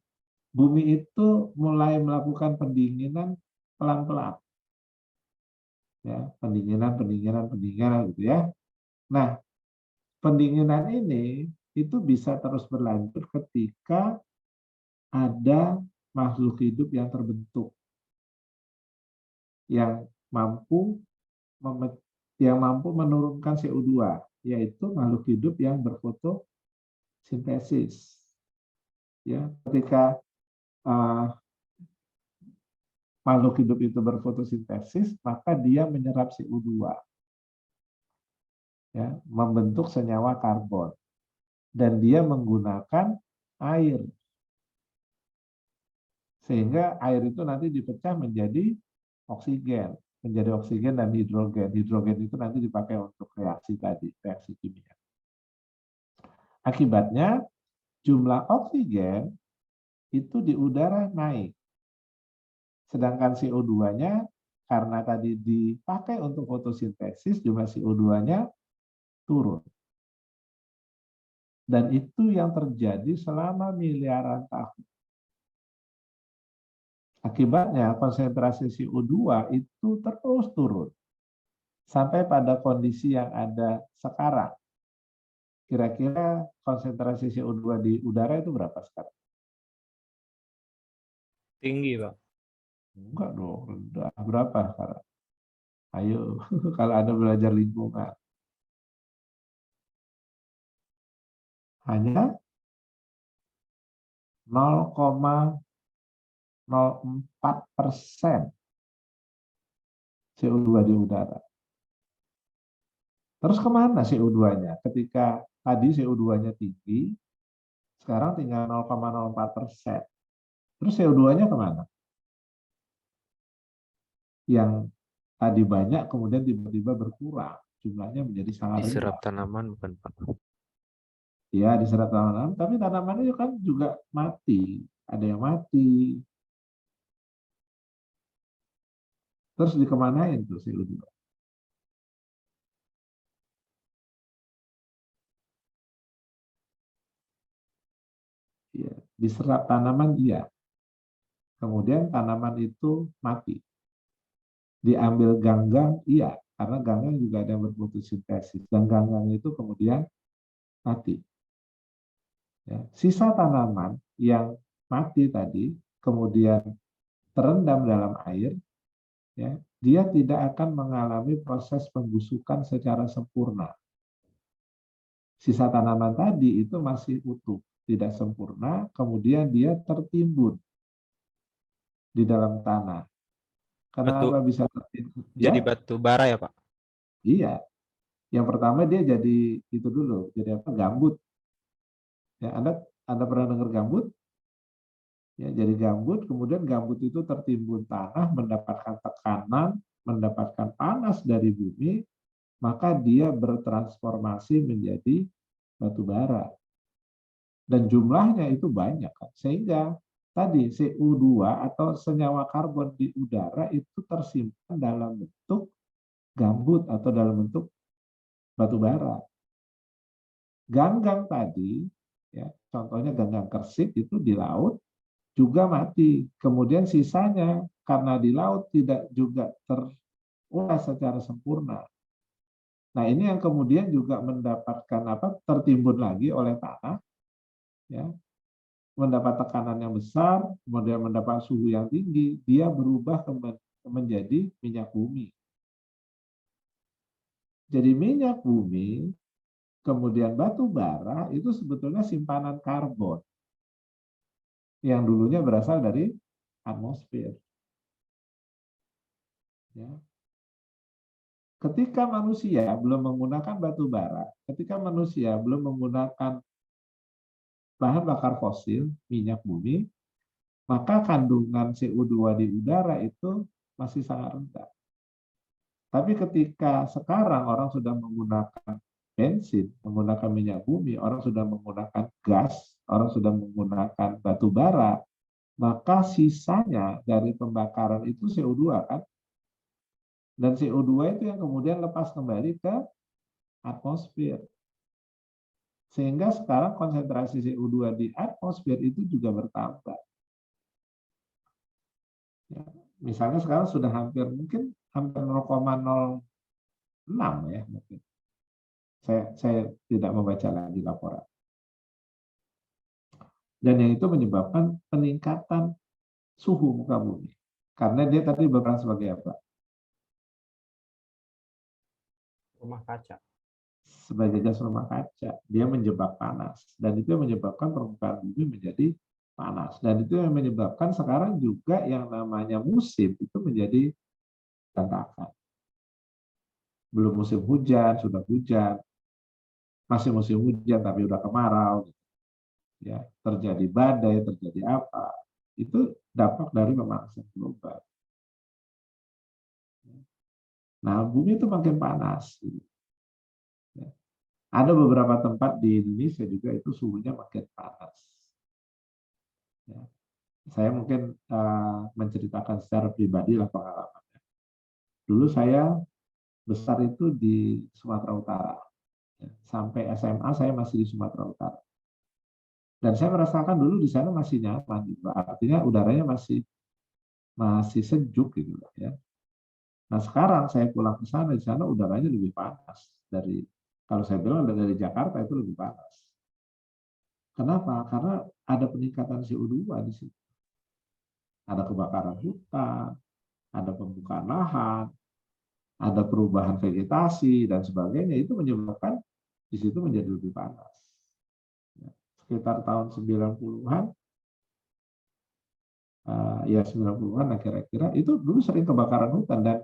S1: bumi itu mulai melakukan pendinginan pelan-pelan. Ya, pendinginan gitu ya. Nah, pendinginan ini itu bisa terus berlanjut ketika ada makhluk hidup yang terbentuk, yang mampu menurunkan CO2, yaitu makhluk hidup yang berfotosintesis. Ya, ketika makhluk hidup itu berfotosintesis, maka dia menyerap CO2, ya, membentuk senyawa karbon, dan dia menggunakan air, sehingga air itu nanti dipecah menjadi oksigen dan hidrogen. Hidrogen itu nanti dipakai untuk reaksi kimia. Akibatnya jumlah oksigen itu di udara naik. Sedangkan CO2-nya karena tadi dipakai untuk fotosintesis, jumlah CO2-nya turun. Dan itu yang terjadi selama miliaran tahun. Akibatnya konsentrasi CO2 itu terus turun. Sampai pada kondisi yang ada sekarang. Kira-kira konsentrasi CO2 di udara itu berapa sekarang?
S3: Tinggi, Pak.
S1: Enggak dong, rendah. Berapa sekarang? Ayo, kalau Anda belajar lingkungan. Hanya 0,04% CO2 di udara. Terus kemana CO2-nya? Ketika tadi CO2-nya tinggi, sekarang tinggal 0,04%. Terus CO2-nya kemana? Yang tadi banyak kemudian tiba-tiba berkurang, jumlahnya menjadi sangat rendah.
S5: Diserap tanaman bukan, Pak?
S1: Ya, diserap tanaman, tapi tanamannya kan juga mati. Ada yang mati. Terus dikemanain tuh CO2? Ya, diserap tanaman iya. Kemudian tanaman itu mati. Diambil ganggang iya, karena ganggang juga ada yang berfotosintesis, dan ganggang itu kemudian mati. Ya, sisa tanaman yang mati tadi kemudian terendam dalam air, ya, dia tidak akan mengalami proses pembusukan secara sempurna. Sisa tanaman tadi itu masih utuh, tidak sempurna, kemudian dia tertimbun di dalam tanah. Kenapa bisa tertimbun?
S3: Jadi
S1: Ya,
S3: batu bara ya, Pak?
S1: iya. Yang pertama dia jadi itu dulu, jadi apa? Gambut. Ya, Anda pernah dengar gambut? Ya, jadi gambut, kemudian gambut itu tertimbun tanah, mendapatkan tekanan, mendapatkan panas dari bumi, maka dia bertransformasi menjadi batu bara. Dan jumlahnya itu banyak, kan? Sehingga tadi CO2 atau senyawa karbon di udara itu tersimpan dalam bentuk gambut atau dalam bentuk batu bara. Ganggang tadi, ya, contohnya ganggang kersik itu di laut juga mati. Kemudian sisanya karena di laut tidak juga terurai secara sempurna. Nah, ini yang kemudian juga mendapatkan tertimbun lagi oleh tanah, ya. mendapat tekanan yang besar, kemudian mendapat suhu yang tinggi, dia berubah menjadi minyak bumi. Jadi minyak bumi, kemudian batu bara itu sebetulnya simpanan karbon yang dulunya berasal dari atmosfer. Ya. Ketika manusia belum menggunakan batu bara, ketika manusia belum menggunakan bahan bakar fosil, minyak bumi, maka kandungan CO2 di udara itu masih sangat rendah. Tapi ketika sekarang orang sudah menggunakan bensin, menggunakan minyak bumi, orang sudah menggunakan gas, orang sudah menggunakan batu bara, maka sisanya dari pembakaran itu CO2 kan? Dan CO2 itu yang kemudian lepas kembali ke atmosfer. Sehingga sekarang konsentrasi CO2 di atmosfer itu juga bertambah. Ya, misalnya sekarang sudah hampir 0,06 ya mungkin. Saya tidak membaca lagi laporan. Dan yang itu menyebabkan peningkatan suhu muka bumi. Karena dia tadi berperan sebagai apa?
S3: Rumah kaca.
S1: Sebagai gas rumah kaca, dia menjebak panas. Dan itu yang menyebabkan permukaan bumi menjadi panas. Dan itu yang menyebabkan sekarang juga yang namanya musim itu menjadi berantakan. Belum musim hujan, sudah hujan. Masih musim hujan tapi udah kemarau. Ya, terjadi badai, terjadi apa. Itu dampak dari pemanasan global. Nah, bumi itu makin panas. Ya. Ada beberapa tempat di Indonesia juga itu suhunya makin panas. Ya. Saya mungkin menceritakan secara pribadi lah pengalamannya. Dulu saya besar itu di Sumatera Utara. Ya. Sampai SMA saya masih di Sumatera Utara. Dan saya merasakan dulu di sana masih nyaman. Gitu. Artinya udaranya masih sejuk gitu ya. Nah sekarang saya pulang ke sana, di sana udaranya lebih panas dari, kalau saya bilang dari Jakarta itu lebih panas. Kenapa? Karena ada peningkatan CO2 di situ. Ada kebakaran hutan, ada pembukaan lahan, ada perubahan vegetasi dan sebagainya. Itu menyebabkan di situ menjadi lebih panas. Sekitar tahun 90-an, ya 90-an lah kira-kira, itu dulu sering kebakaran hutan. Dan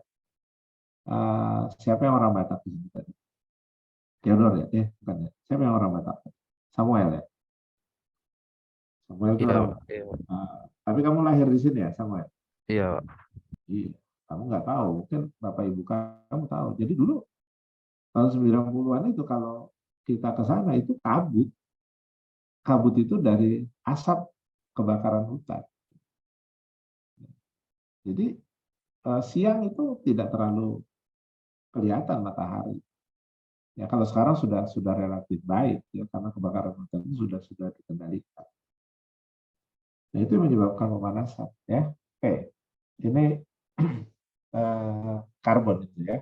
S1: siapa yang orang Batak di sini tadi? Theodor ya? Bukan ya? Siapa yang orang Batak? Samuel ya? Samuel itu orang Batak. Tapi kamu lahir di sini ya, Samuel?
S5: Iya.
S1: Iya. Kamu nggak tahu, mungkin Bapak Ibu kamu tahu. Jadi dulu tahun 90-an itu kalau kita ke sana itu kabut. Kabut itu dari asap kebakaran hutan. Jadi siang itu tidak terlalu kelihatan matahari. Ya kalau sekarang sudah relatif baik ya karena kebakaran hutan itu sudah dikendalikan. Nah itu menyebabkan pemanasan ya. Oke, ini karbon itu ya.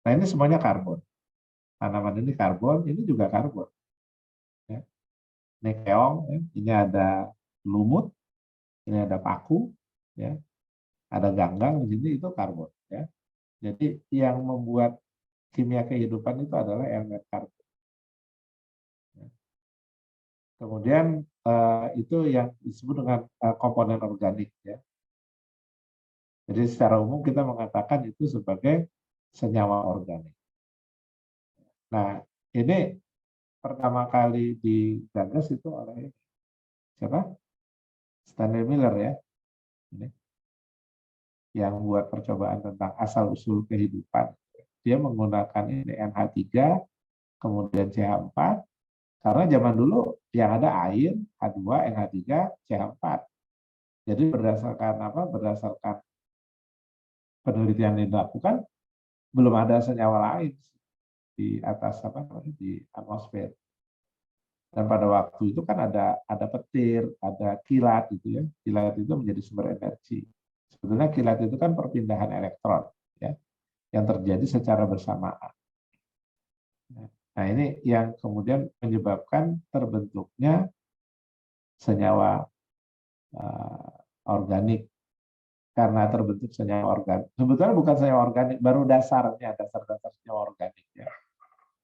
S1: Nah ini semuanya karbon. Tanaman ini karbon, ini juga karbon. Ya. Ini keong, ya. Ini ada lumut, ini ada paku, ya. Ada ganggang di sini itu karbon. Ya. Jadi yang membuat kimia kehidupan itu adalah elemen karbon. Ya. Kemudian itu yang disebut dengan komponen organik. Ya. Jadi secara umum kita mengatakan itu sebagai senyawa organik. Nah, ini pertama kali digagas itu oleh siapa? Stanley Miller ya. Ini. Yang buat percobaan tentang asal-usul kehidupan. Dia menggunakan ini NH3, kemudian CH4, karena zaman dulu yang ada air, H2, NH3, CH4. Jadi berdasarkan apa? Berdasarkan penelitian yang dilakukan, belum ada senyawa lain di atas apa di atmosfer. Dan pada waktu itu kan ada petir, ada kilat gitu ya. Kilat itu menjadi sumber energi. Sebetulnya kilat itu kan perpindahan elektron ya, yang terjadi secara bersamaan. Nah ini yang kemudian menyebabkan terbentuknya senyawa organik karena terbentuk senyawa organik. Sebetulnya bukan senyawa organik, baru dasar-dasar senyawa organik ya.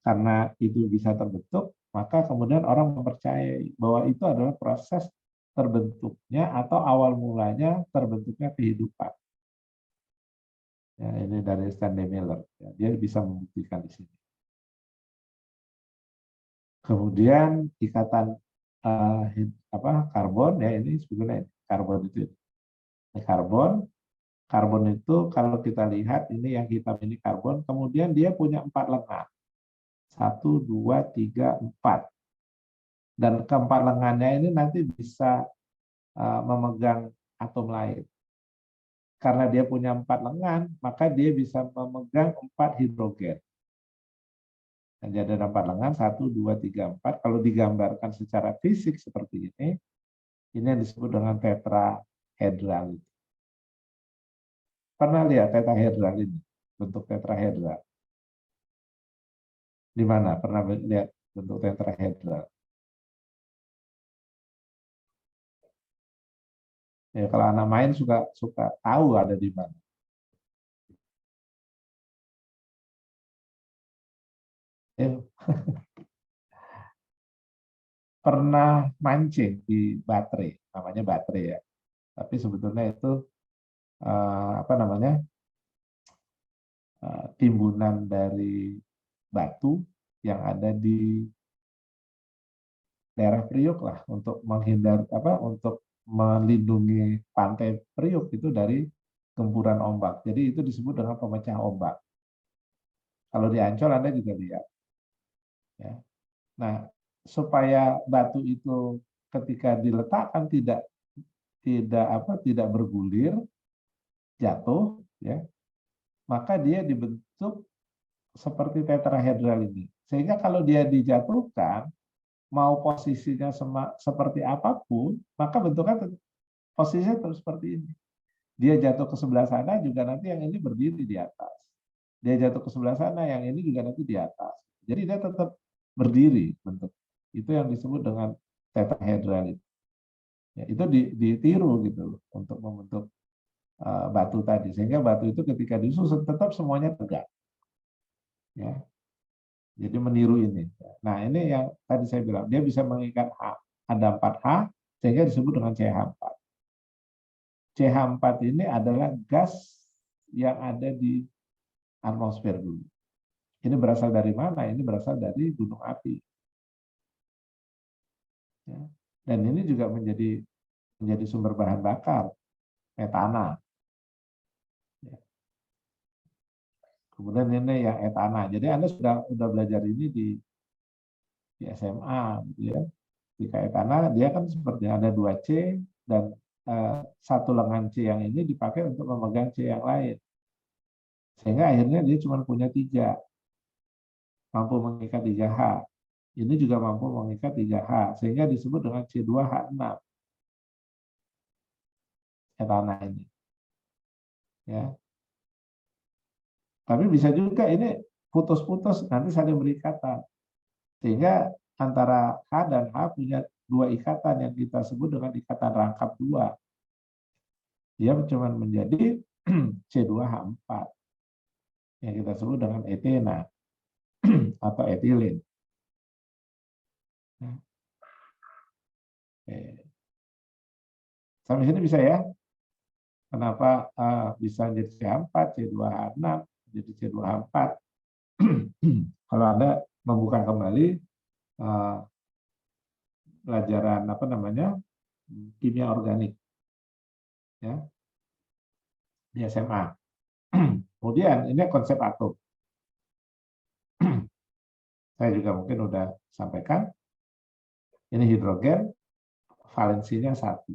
S1: Karena itu bisa terbentuk, maka kemudian orang mempercayai bahwa itu adalah proses terbentuknya atau awal mulanya terbentuknya kehidupan. Ya, ini dari Stanley Miller. Ya, dia bisa membuktikan di sini. Kemudian ikatan karbon ya, ini sebetulnya karbon itu. Ini karbon itu kalau kita lihat ini yang hitam ini karbon, kemudian dia punya 4 lengan. 1, 2, 3, 4. Dan keempat lengannya ini nanti bisa memegang atom lain. Karena dia punya 4 lengan, maka dia bisa memegang 4 hidrogen. Dan jadi ada 4 lengan, 1, 2, 3, 4. Kalau digambarkan secara fisik seperti ini yang disebut dengan tetrahedral. Pernah lihat tetrahedral ini? Bentuk tetrahedral. Di mana? Pernah lihat bentuk tetrahedral? Ya, kalau anak main suka tahu ada di mana. Ya. Pernah mancing di baterai, namanya baterai ya. Tapi sebetulnya itu timbunan dari batu yang ada di daerah Priok lah untuk menghindar untuk melindungi pantai Priok itu dari gempuran ombak. Jadi itu disebut dengan pemecah ombak. Kalau di Ancol Anda juga lihat. Ya. Nah, supaya batu itu ketika diletakkan tidak bergulir, jatuh, ya, maka dia dibentuk seperti tetrahedral ini. Sehingga kalau dia dijatuhkan, mau posisinya seperti apapun, maka bentuknya posisinya terus seperti ini. Dia jatuh ke sebelah sana juga nanti yang ini berdiri di atas. Dia jatuh ke sebelah sana, yang ini juga nanti di atas. Jadi dia tetap berdiri bentuk. Itu yang disebut dengan tetrahedral. Ya, itu ditiru gitu untuk membentuk batu tadi. Sehingga batu itu ketika disusun tetap semuanya tegak. Ya. Jadi meniru ini. Nah, ini yang tadi saya bilang, dia bisa mengikat H. Ada 4H, sehingga disebut dengan CH4. CH4 ini adalah gas yang ada di atmosfer dulu. Ini berasal dari mana? Ini berasal dari gunung api. Ya. Dan ini juga menjadi sumber bahan bakar, metana. Ya. Kemudian ini yang etana. Jadi Anda sudah belajar ini di SMA, gitu ya. Jika etana, dia kan seperti ada 2C dan satu lengan C yang ini dipakai untuk memegang C yang lain. Sehingga akhirnya dia cuma punya 3. Mampu mengikat 3H. Ini juga mampu mengikat 3H. Sehingga disebut dengan C2H6. Etana ini. Ya. Tapi bisa juga ini putus-putus, nanti saling berikatan. Sehingga antara H dan H punya 2 ikatan yang kita sebut dengan ikatan rangkap 2. Dia cuma menjadi C2H4 yang kita sebut dengan etena atau etilen. Sampai sini bisa ya? Kenapa bisa jadi C4, C2H6, jadi C2H4? Kalau Anda membuka kembali pelajaran kimia organik ya di SMA. Kemudian ini konsep atom. Saya juga mungkin udah sampaikan. Ini hidrogen, valensinya 1.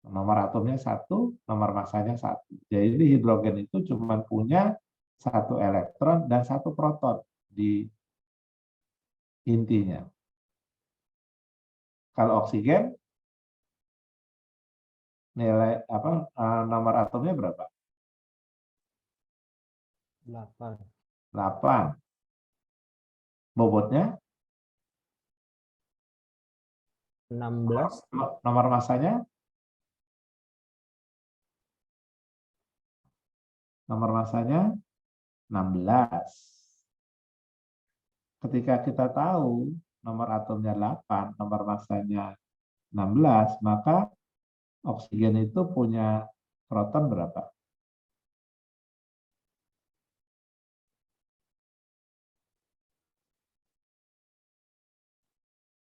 S1: Nomor atomnya 1, nomor masanya 1. Jadi hidrogen itu cuma punya 1 elektron dan 1 proton di intinya. Kalau oksigen nilai nomor atomnya berapa?
S3: 8.
S1: 8. Bobotnya
S3: 16.
S1: Nomor masanya? Nomor masanya 16. Ketika kita tahu nomor atomnya 8, nomor masanya 16, maka oksigen itu punya proton berapa?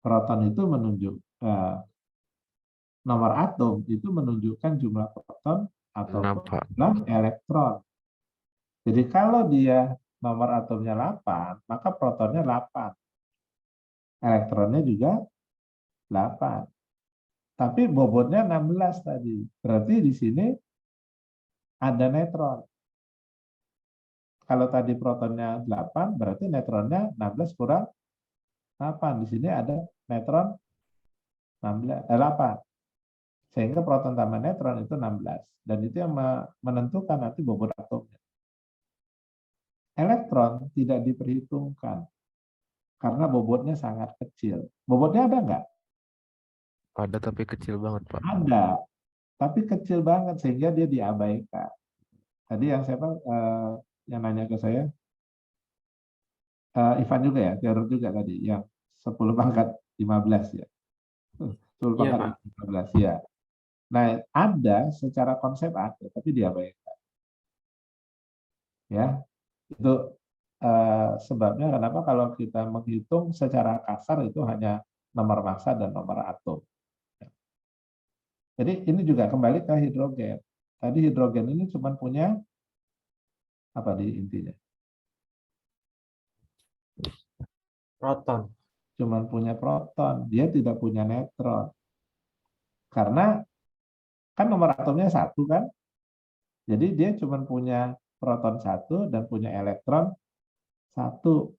S1: Proton itu nomor atom itu menunjukkan jumlah proton atau
S5: Kenapa?
S1: jumlah elektron. Jadi kalau dia nomor atomnya 8, maka protonnya 8. Elektronnya juga 8. Tapi bobotnya 16 tadi. Berarti di sini ada neutron. Kalau tadi protonnya 8, berarti neutronnya 16 kurang 8. Di sini ada neutron 8. Sehingga proton tambah neutron itu 16. Dan itu yang menentukan nanti bobot atomnya. Elektron tidak diperhitungkan karena bobotnya sangat kecil. Bobotnya ada nggak?
S5: Ada tapi kecil banget, Pak.
S1: Ada, tapi kecil banget sehingga dia diabaikan. Tadi yang siapa yang nanya ke saya? Ivan juga ya, Theodor juga tadi, yang 10 pangkat 15 ya. 10
S8: Iya,
S1: pangkat
S8: Pak.
S1: 15 ya. Nah, ada secara konsep ada, tapi diabaikan. Ya, itu sebabnya kenapa kalau kita menghitung secara kasar itu hanya nomor massa dan nomor atom. Jadi ini juga kembali ke hidrogen. Tadi hidrogen ini cuma punya apa di intinya?
S3: Proton.
S1: Cuma punya proton, dia tidak punya neutron. Karena kan nomor atomnya 1 kan? Jadi dia cuma punya proton 1 dan punya elektron 1.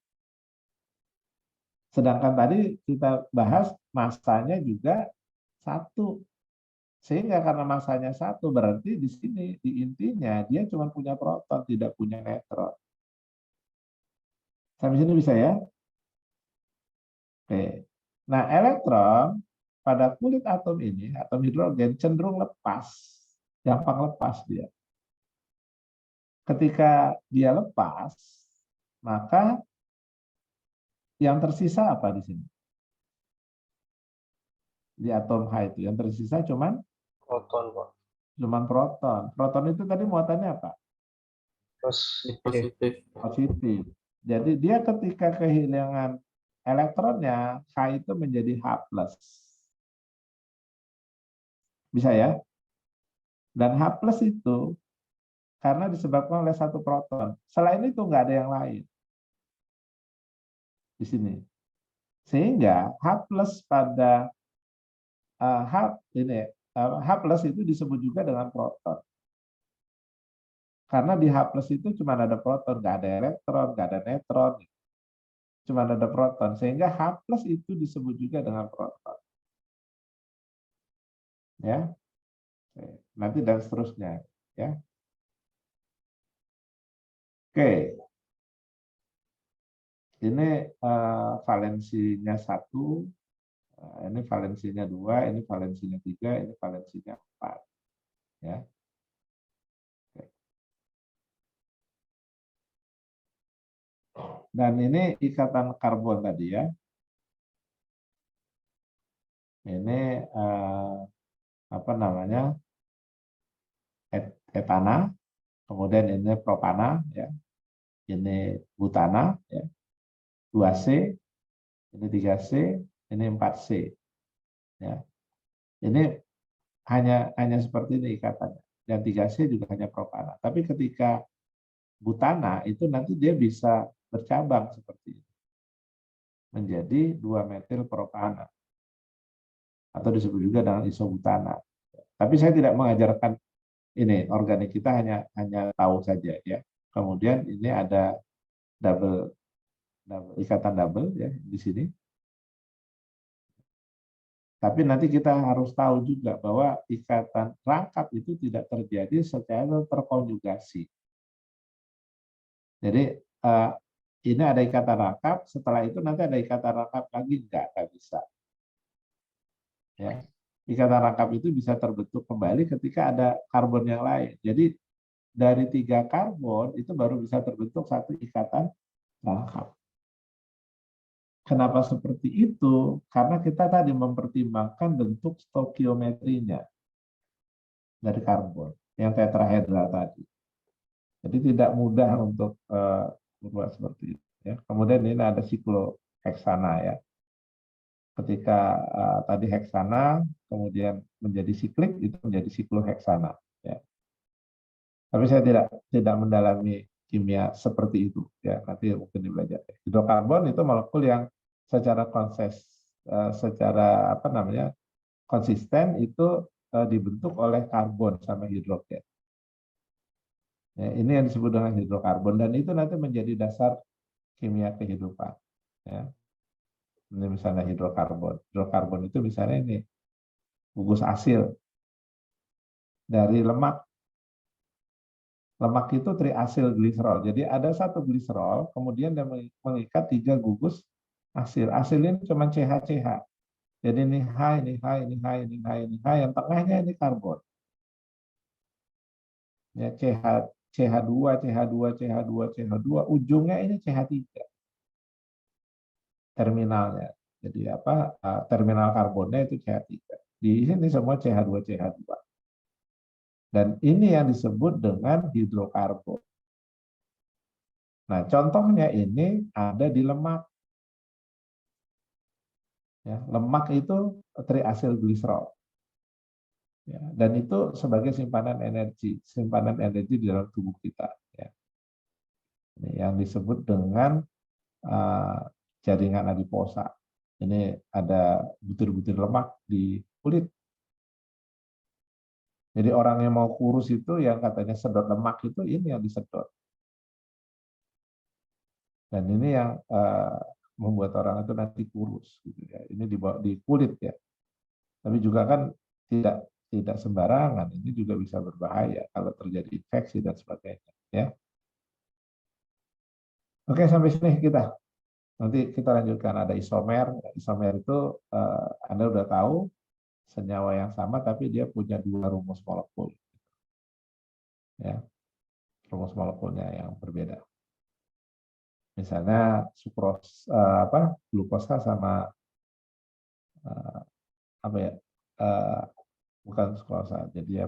S1: Sedangkan tadi kita bahas massanya juga 1. Sehingga karena massanya 1 berarti di sini di intinya dia cuma punya proton, tidak punya neutron. Sampai sini bisa ya? Oke. Nah, elektron pada kulit atom ini, atom hidrogen cenderung lepas, gampang lepas dia. Ketika dia lepas, maka yang tersisa apa di sini? Di atom H itu yang tersisa cuman
S2: Proton, Pak.
S1: proton. Proton itu tadi muatannya apa?
S8: Positif.
S1: Positif. Jadi dia ketika kehilangan elektronnya, H itu menjadi H+. Bisa ya? Dan H+ itu karena disebabkan oleh 1 proton. Selain itu nggak ada yang lain. Di sini. Sehingga H+ pada H+ itu disebut juga dengan proton. Karena di H+ itu cuma ada proton, nggak ada elektron, nggak ada neutron. Cuma ada proton. Sehingga H+ itu disebut juga dengan proton. Ya. Nanti dan seterusnya. Ya. Oke. Ini valensinya 1, ini valensinya 2, ini valensinya 3, ini valensinya 4. Ya. Dan ini ikatan karbon tadi ya. Ini apa namanya? Etana, kemudian ini propana ya. Ini butana ya. 2C, ini 3C, ini 4C. Ya. Ini hanya seperti ini ikatannya. Dan 3C juga hanya propana. Tapi ketika butana itu nanti dia bisa bercabang seperti ini. Menjadi 2-metil propana. Atau disebut juga dengan isobutana. Tapi saya tidak mengajarkan ini, organik kita hanya tahu saja ya. Kemudian ini ada double ikatan double ya di sini. Tapi nanti kita harus tahu juga bahwa ikatan rangkap itu tidak terjadi secara terkonjugasi. Jadi ini ada ikatan rangkap, setelah itu nanti ada ikatan rangkap lagi, enggak bisa. Ya. Ikatan rangkap itu bisa terbentuk kembali ketika ada karbon yang lain. Jadi dari 3 karbon itu baru bisa terbentuk satu ikatan rangkap. Kenapa seperti itu? Karena kita tadi mempertimbangkan bentuk stoikiometrinya dari karbon yang tetrahedral tadi. Jadi tidak mudah untuk berbuat seperti itu. Ya. Kemudian ini ada sikloheksana ya. Ketika tadi heksana kemudian menjadi siklik, itu menjadi sikloheksana. Ya. Tapi saya tidak mendalami kimia seperti itu. Ya, nanti mungkin dibelajar. Hidrokarbon itu molekul yang secara konsisten itu dibentuk oleh karbon sama hidrogen. Ya, ini yang disebut dengan hidrokarbon dan itu nanti menjadi dasar kimia kehidupan. Ya. Ini misalnya hidrokarbon. Hidrokarbon itu misalnya ini gugus asil dari lemak. Lemak itu triasil gliserol. Jadi ada satu gliserol, kemudian dia mengikat 3 gugus asil. Asil ini cuma CH-CH. Jadi ini H, ini H, ini H, ini H, ini H, yang tengahnya ini karbon. Ya, CH2, CH2, CH2, CH2, ujungnya ini CH3. Terminalnya. Jadi terminal karbonnya itu CH3. Di sini semua CH2, CH2. Dan ini yang disebut dengan hidrokarbon. Nah, contohnya ini ada di lemak. Ya, lemak itu triasil gliserol. Ya, dan itu sebagai simpanan energi di dalam tubuh kita. Ya. Ini yang disebut dengan jaringan adiposa. Ini ada butir-butir lemak di kulit. Jadi orang yang mau kurus itu yang katanya sedot lemak itu ini yang disedot. Dan ini yang membuat orang itu nanti kurus gitu ya. Ini di kulit ya. Tapi juga kan tidak sembarangan, ini juga bisa berbahaya kalau terjadi infeksi dan sebagainya ya. Oke, sampai sini kita. Nanti kita lanjutkan ada isomer. Isomer itu Anda udah tahu senyawa yang sama tapi dia punya 2 rumus molekul. Ya. Rumus molekulnya yang berbeda. Misalnya glukosa sama bukan glukosa. Jadi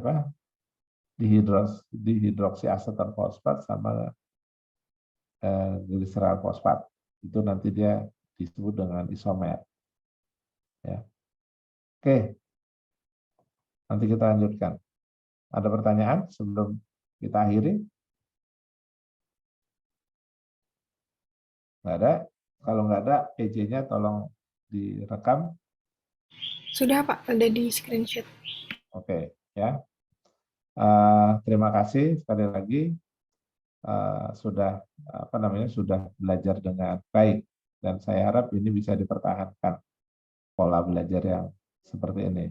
S1: dihidroksiaseton fosfat sama gliserol fosfat. Itu nanti dia disebut dengan isomer. Ya. Oke. Nanti kita lanjutkan. Ada pertanyaan sebelum kita akhiri? Nggak ada? Kalau nggak ada, PJ-nya tolong direkam.
S6: Sudah Pak, ada di screenshot.
S1: Oke, ya. Terima kasih sekali lagi sudah belajar dengan baik dan saya harap ini bisa dipertahankan pola belajar yang seperti ini.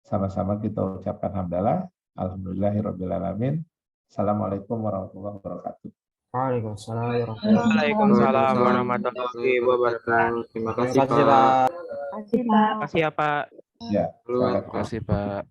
S1: Sama-sama kita ucapkan hamdalah. Alhamdulillahirrabbilalamin. Assalamualaikum warahmatullahi wabarakatuh.
S7: Waalaikumsalam warahmatullahi wabarakatuh.
S8: Terima kasih,
S3: Terima kasih,
S8: Pak.
S3: Pak.
S4: Terima kasih, Pak.
S3: Terima kasih ya, Pak.
S1: Ya,
S8: Keluar,
S1: selamat
S8: Pak.
S5: Terima kasih Pak.